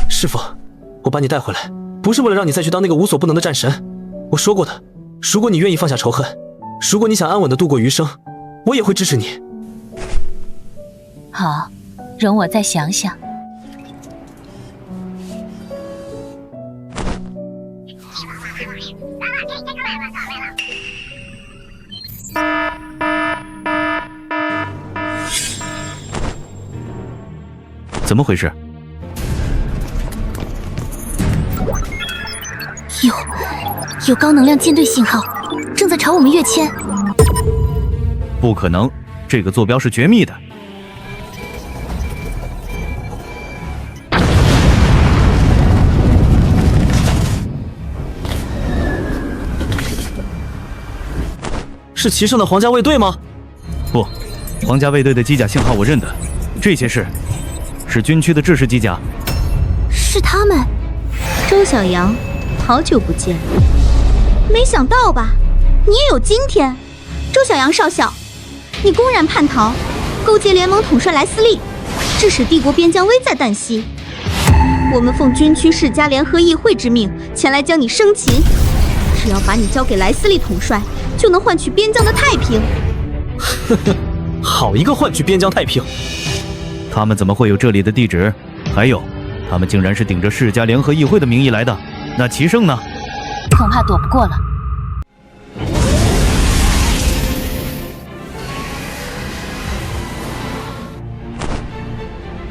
师傅，我把你带回来，不是为了让你再去当那个无所不能的战神。我说过的，如果你愿意放下仇恨，如果你想安稳地度过余生，我也会支持你。好，容我再想想。怎么回事？有高能量舰队信号，正在朝我们跃迁。不可能，这个坐标是绝密的。是齐胜的皇家卫队吗？不，皇家卫队的机甲信号我认得，这些是军区的制式机甲。是他们。周小阳，好久不见，没想到吧？你也有今天。周小阳少校，你公然叛逃，勾结联盟统帅莱斯利，致使帝国边疆危在旦夕。我们奉军区世家联合议会之命前来将你生擒，只要把你交给莱斯利统帅，就能换取边疆的太平。呵呵，好一个换取边疆太平！他们怎么会有这里的地址？还有，他们竟然是顶着世家联合议会的名义来的。那齐胜呢？恐怕躲不过了。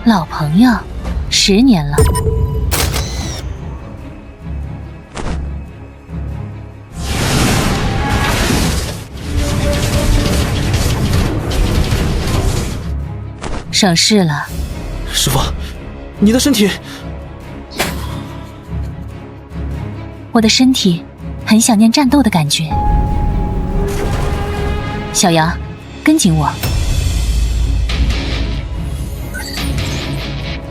老朋友，10年了。省事了。师父，你的身体……我的身体很想念战斗的感觉。小杨，跟紧我。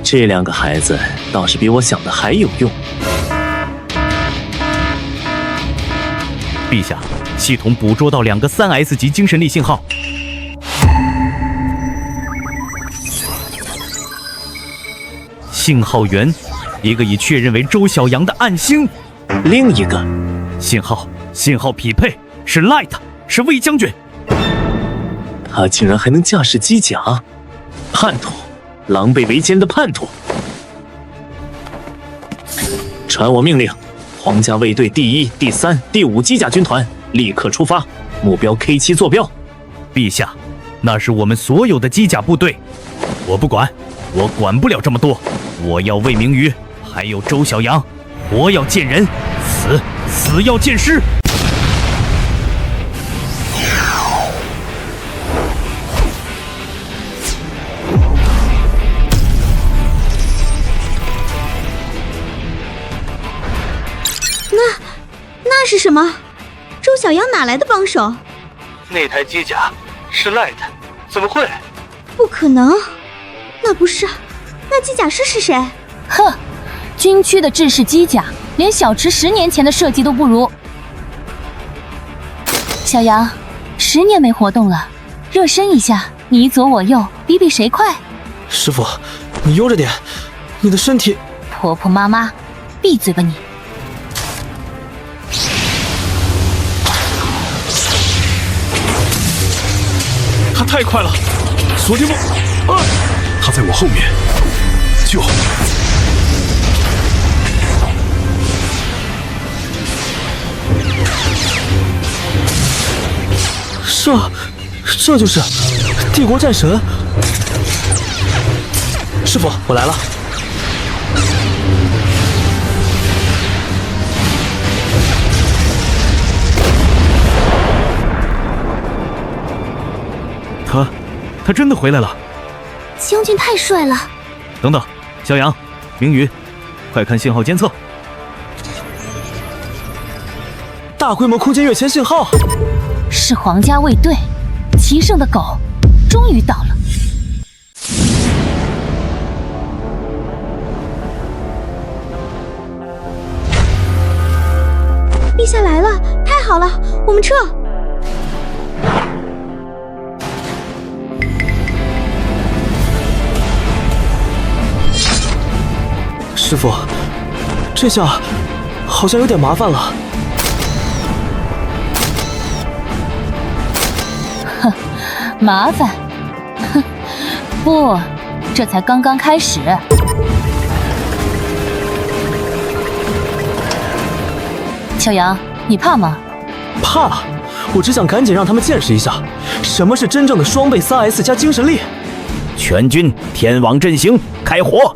这2个孩子倒是比我想的还有用。陛下，系统捕捉到2个3S 级精神力信号。信号源，一个已确认为周小阳的暗星，另一个信号匹配是 Light， 是魏将军。他竟然还能驾驶机甲，叛徒，狼狈为奸的叛徒！传我命令，皇家卫队第1、第3、第5机甲军团立刻出发，目标 K7 坐标。陛下，那是我们所有的机甲部队，我不管，我管不了这么多。我要魏明宇，还有周小阳，活要见人，死要见尸。那是什么？周小阳哪来的帮手？那台机甲是 Light， 怎么会？不可能，那不是。那机甲师是谁？哼，军区的制式机甲连小池10年前的设计都不如。小杨，10年没活动了，热身一下，你左我右，比比谁快。师父，你悠着点，你的身体……婆婆妈妈，闭嘴吧你！他太快了，锁定我！啊！他在我后面，救！这就是帝国战神！师父，我来了。他真的回来了！将军太帅了！等等，小杨、明宇，快看信号监测！大规模空间跃迁信号！是皇家卫队，齐胜的狗终于到了。陛下来了，太好了，我们撤！师父，这下好像有点麻烦了。哼，麻烦？哼，不，这才刚刚开始。小杨，你怕吗？怕，我只想赶紧让他们见识一下，什么是真正的双倍3S 加精神力。全军天网阵型，开火！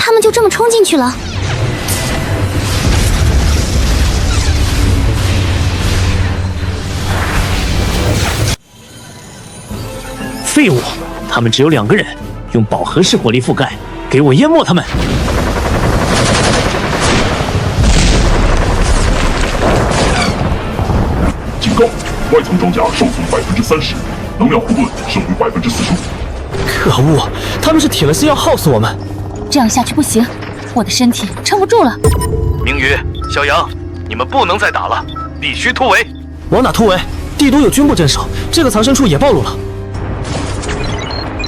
他们就这么冲进去了。废物！他们只有2个人，用饱和式火力覆盖，给我淹没他们！警告！外层装甲受损30%，能量护盾剩余45%。可恶！他们是铁了心要耗死我们。这样下去不行，我的身体撑不住了。明宇、小杨，你们不能再打了，必须突围。往哪突围？帝都有军部镇守，这个藏身处也暴露了。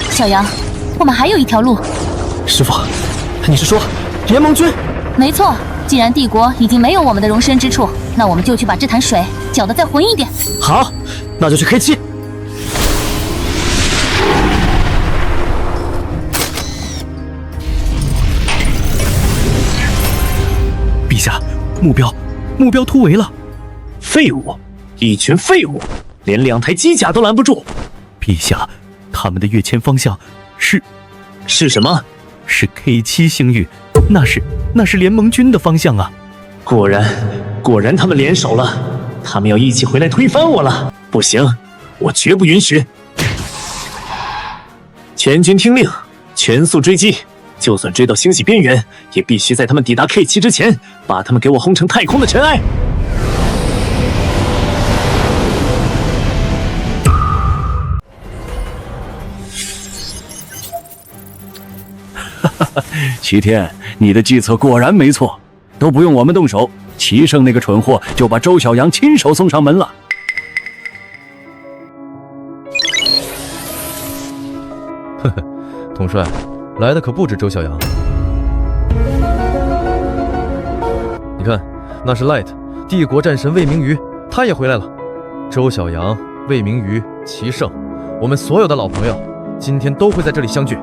小杨，我们还有一条路。师傅，你是说联盟军？没错，既然帝国已经没有我们的容身之处，那我们就去把这潭水搅得再浑一点。好，那就去 K7。陛下，目标突围了！废物，一群废物，连2台机甲都拦不住！陛下，他们的跃迁方向是什么？是 K7星域，那是联盟军的方向啊！果然他们联手了，他们要一起回来推翻我了！不行，我绝不允许！全军听令，全速追击！就算追到星系边缘，也必须在他们抵达 K7之前，把他们给我轰成太空的尘埃！齐天，你的计策果然没错，都不用我们动手，齐胜那个蠢货就把周小阳亲手送上门了。呵呵，统帅，来的可不止周小阳。你看，那是 Light， 帝国战神魏明瑜，他也回来了。周小阳、魏明瑜、齐胜，我们所有的老朋友，今天都会在这里相聚。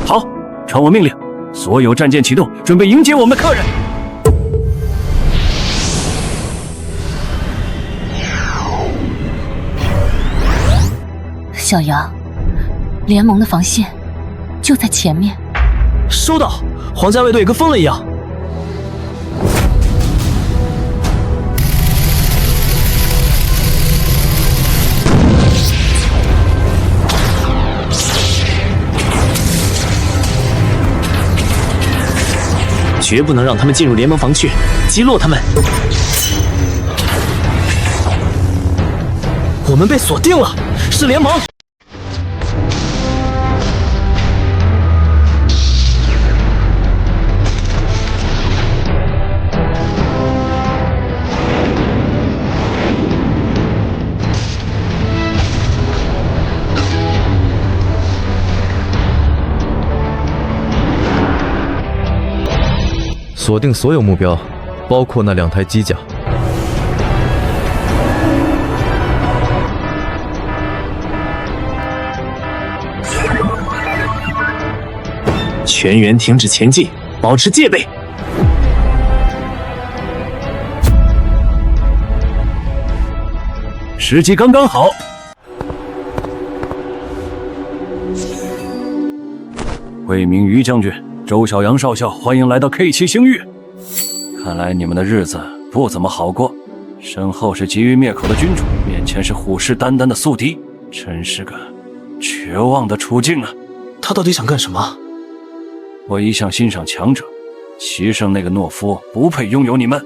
好，传我命令，所有战舰启动，准备迎接我们的客人。小杨，联盟的防线就在前面。收到，皇家卫队跟疯了一样。绝不能让他们进入联盟防区，击落他们。我们被锁定了，是联盟。锁定所有目标，包括那2台机甲。全员停止前进，保持戒备。时机刚刚好。魏明瑜将军，周小阳少校，欢迎来到 K7星域。看来你们的日子不怎么好过，身后是急于灭口的君主，面前是虎视眈眈的宿敌，真是个绝望的处境啊！他到底想干什么？我一向欣赏强者，齐胜那个懦夫不配拥有你们。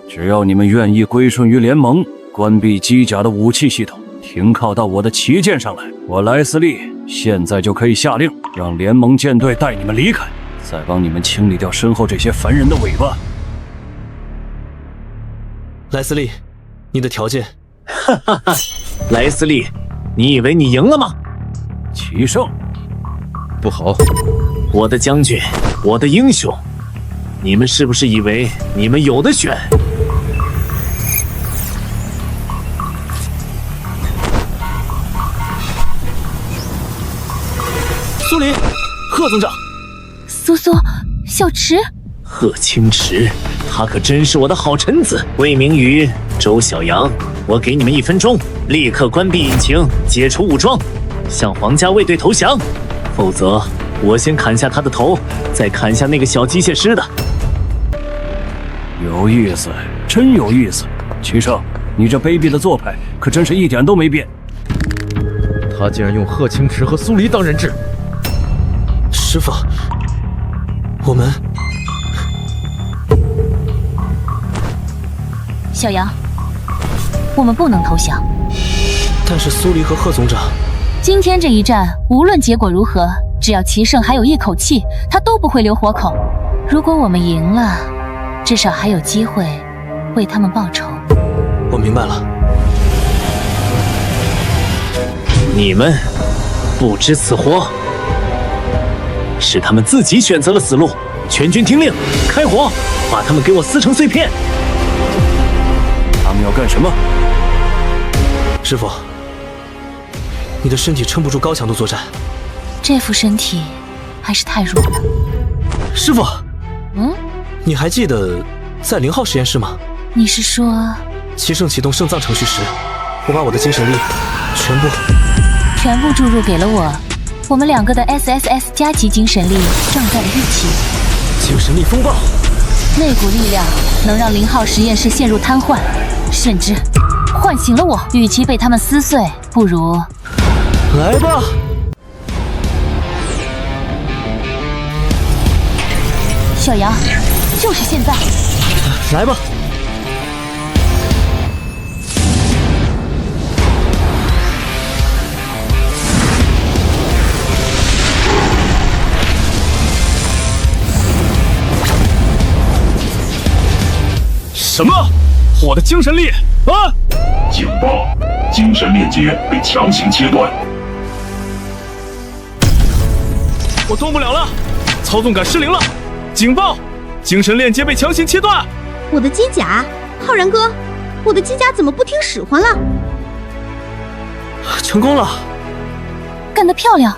只要你们愿意归顺于联盟，关闭机甲的武器系统，停靠到我的旗舰上来，我莱斯利现在就可以下令，让联盟舰队带你们离开，再帮你们清理掉身后这些凡人的尾巴。莱斯利，你的条件？哈哈哈，莱斯利，你以为你赢了吗？齐胜，不好！我的将军，我的英雄，你们是不是以为你们有的选？苏黎，贺总长，苏苏，小池，贺清池，他可真是我的好臣子。魏明瑜、周小阳，我给你们1分钟，立刻关闭引擎，解除武装，向皇家卫队投降，否则我先砍下他的头，再砍下那个小机械师的。有意思，真有意思。齐胜，你这卑鄙的做派可真是一点都没变。他竟然用贺清池和苏黎当人质。师傅，我们……小杨，我们不能投降。但是苏黎和贺总长，今天这一战，无论结果如何，只要齐胜还有一口气，他都不会留活口。如果我们赢了，至少还有机会为他们报仇。我明白了。你们不知死活，是他们自己选择了死路。全军听令，开火，把他们给我撕成碎片。他们要干什么？师傅，你的身体撑不住高强度作战。这副身体还是太弱了。师傅，你还记得在0号实验室吗？你是说齐胜启动圣藏程序时，我把我的精神力全部注入给了我们两个的 SSS 加级精神力撞在了一起。精神力风暴，那股力量能让0号实验室陷入瘫痪，甚至唤醒了我。与其被他们撕碎，不如来吧。小杨，就是现在！来吧！什么？我的精神力啊！警报！精神链接被强行切断。我动不了了，操纵感失灵了。警报！精神链接被强行切断。我的机甲，浩然哥，我的机甲怎么不听使唤了？成功了！干得漂亮！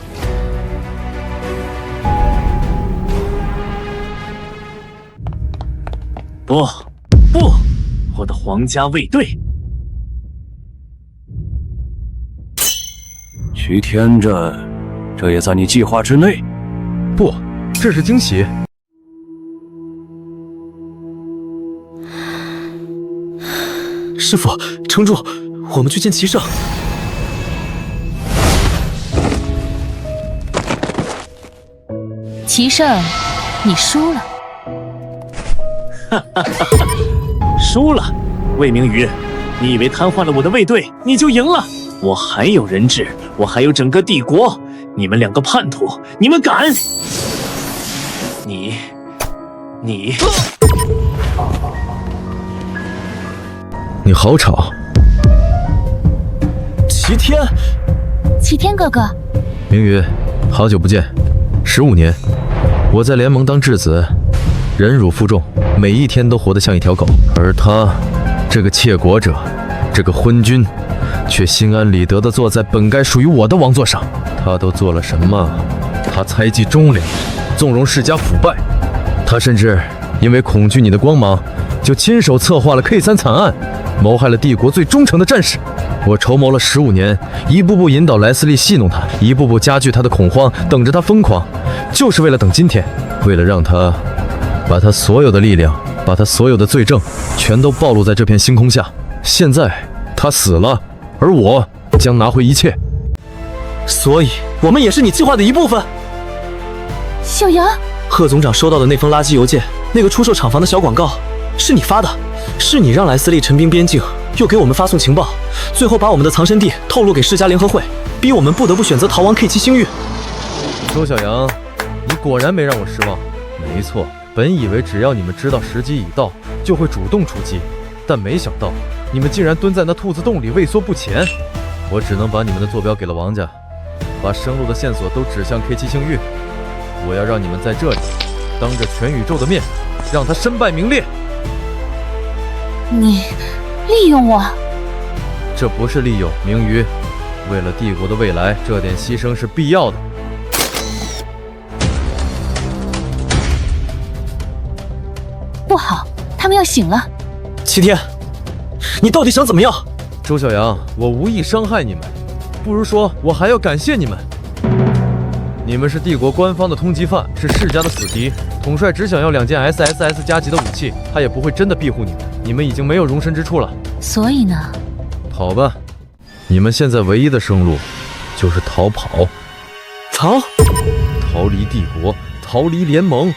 不，我的皇家卫队！徐天震，这也在你计划之内？不，这是惊喜。师傅，撑住，我们去见齐胜。齐胜，你输了。输了，魏明宇，你以为瘫痪了我的卫队你就赢了？我还有人质，我还有整个帝国，你们两个叛徒，你们敢？你，你好吵！齐天哥哥，明宇，好久不见，15年，我在联盟当质子，忍辱负重，每一天都活得像一条狗，而他，这个窃国者，这个昏君，却心安理得地坐在本该属于我的王座上。他都做了什么？他猜忌忠良，纵容世家腐败，他甚至因为恐惧你的光芒，就亲手策划了 K3 惨案，谋害了帝国最忠诚的战士。我筹谋了15年，一步步引导莱斯利戏弄他，一步步加剧他的恐慌，等着他疯狂，就是为了等今天，为了让他把他所有的力量，把他所有的罪证，全都暴露在这片星空下。现在他死了，而我将拿回一切。所以，我们也是你计划的一部分。小杨，贺总长收到的那封垃圾邮件，那个出售厂房的小广告，是你发的，是你让莱斯利陈兵边境，又给我们发送情报，最后把我们的藏身地透露给世家联合会，逼我们不得不选择逃亡 K7 星域。周小阳，你果然没让我失望。没错，本以为只要你们知道时机已到，就会主动出击，但没想到你们竟然蹲在那兔子洞里畏缩不前。我只能把你们的坐标给了王家，把生路的线索都指向 K7 星域。我要让你们在这里，当着全宇宙的面，让他身败名裂。你利用我？这不是利用，明瑜。为了帝国的未来，这点牺牲是必要的。不好，他们要醒了。齐天，你到底想怎么样？周小阳，我无意伤害你们，不如说我还要感谢你们。你们是帝国官方的通缉犯，是世家的死敌。统帅只想要2件 SSS 加级的武器，他也不会真的庇护你们。你们已经没有容身之处了。所以呢？跑吧！你们现在唯一的生路就是逃跑。逃离帝国，逃离联盟，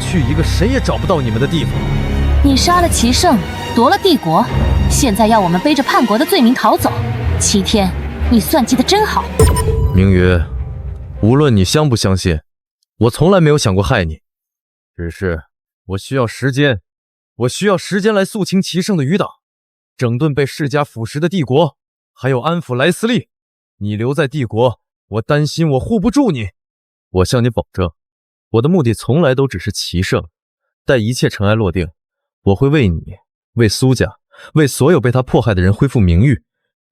去一个谁也找不到你们的地方。你杀了齐胜，夺了帝国，现在要我们背着叛国的罪名逃走。齐天，你算计得真好。明宇，无论你相不相信，我从来没有想过害你，只是我需要时间，来肃清齐胜的余党，整顿被世家腐蚀的帝国，还有安抚莱斯利。你留在帝国，我担心我护不住你。我向你保证，我的目的从来都只是齐胜。待一切尘埃落定，我会为你，为苏家，为所有被他迫害的人恢复名誉。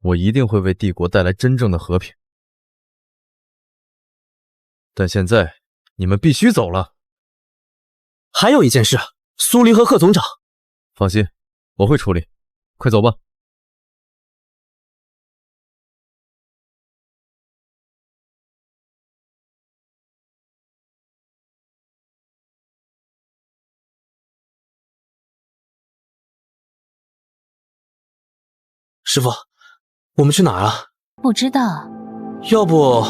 我一定会为帝国带来真正的和平。但现在你们必须走了。还有一件事，苏黎和贺总长。放心，我会处理。快走吧。师傅，我们去哪儿啊？不知道。要不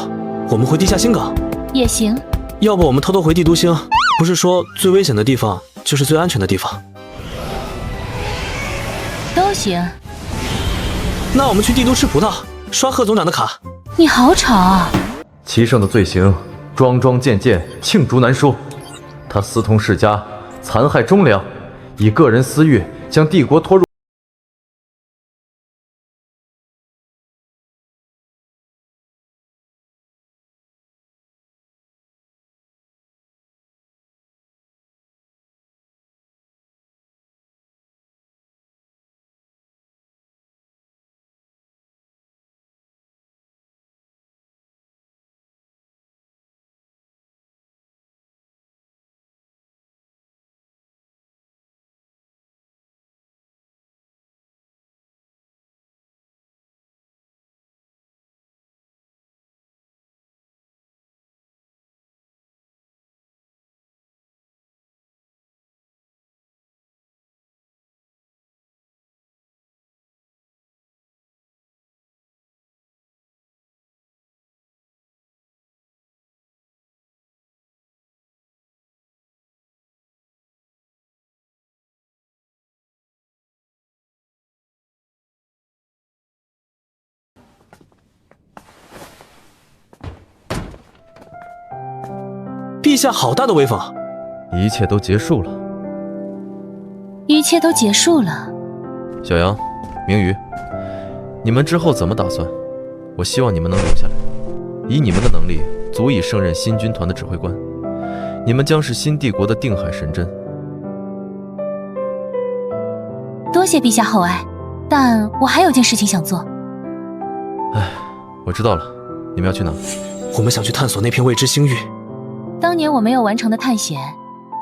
我们回地下星港也行。要不我们偷偷回帝都星？不是说最危险的地方就是最安全的地方？都行。那我们去帝都吃葡萄，刷贺总长的卡。你好吵啊！齐胜的罪行桩桩件件，罄竹难书。他私通世家，残害忠良，以个人私欲将帝国拖入。陛下好大的威风！一切都结束了。一切都结束了。小杨、明宇，你们之后怎么打算？我希望你们能留下来，以你们的能力，足以胜任新军团的指挥官。你们将是新帝国的定海神针。多谢陛下厚爱，但我还有件事情想做。唉，我知道了，你们要去哪？我们想去探索那片未知星域。当年我没有完成的探险，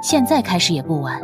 现在开始也不晚。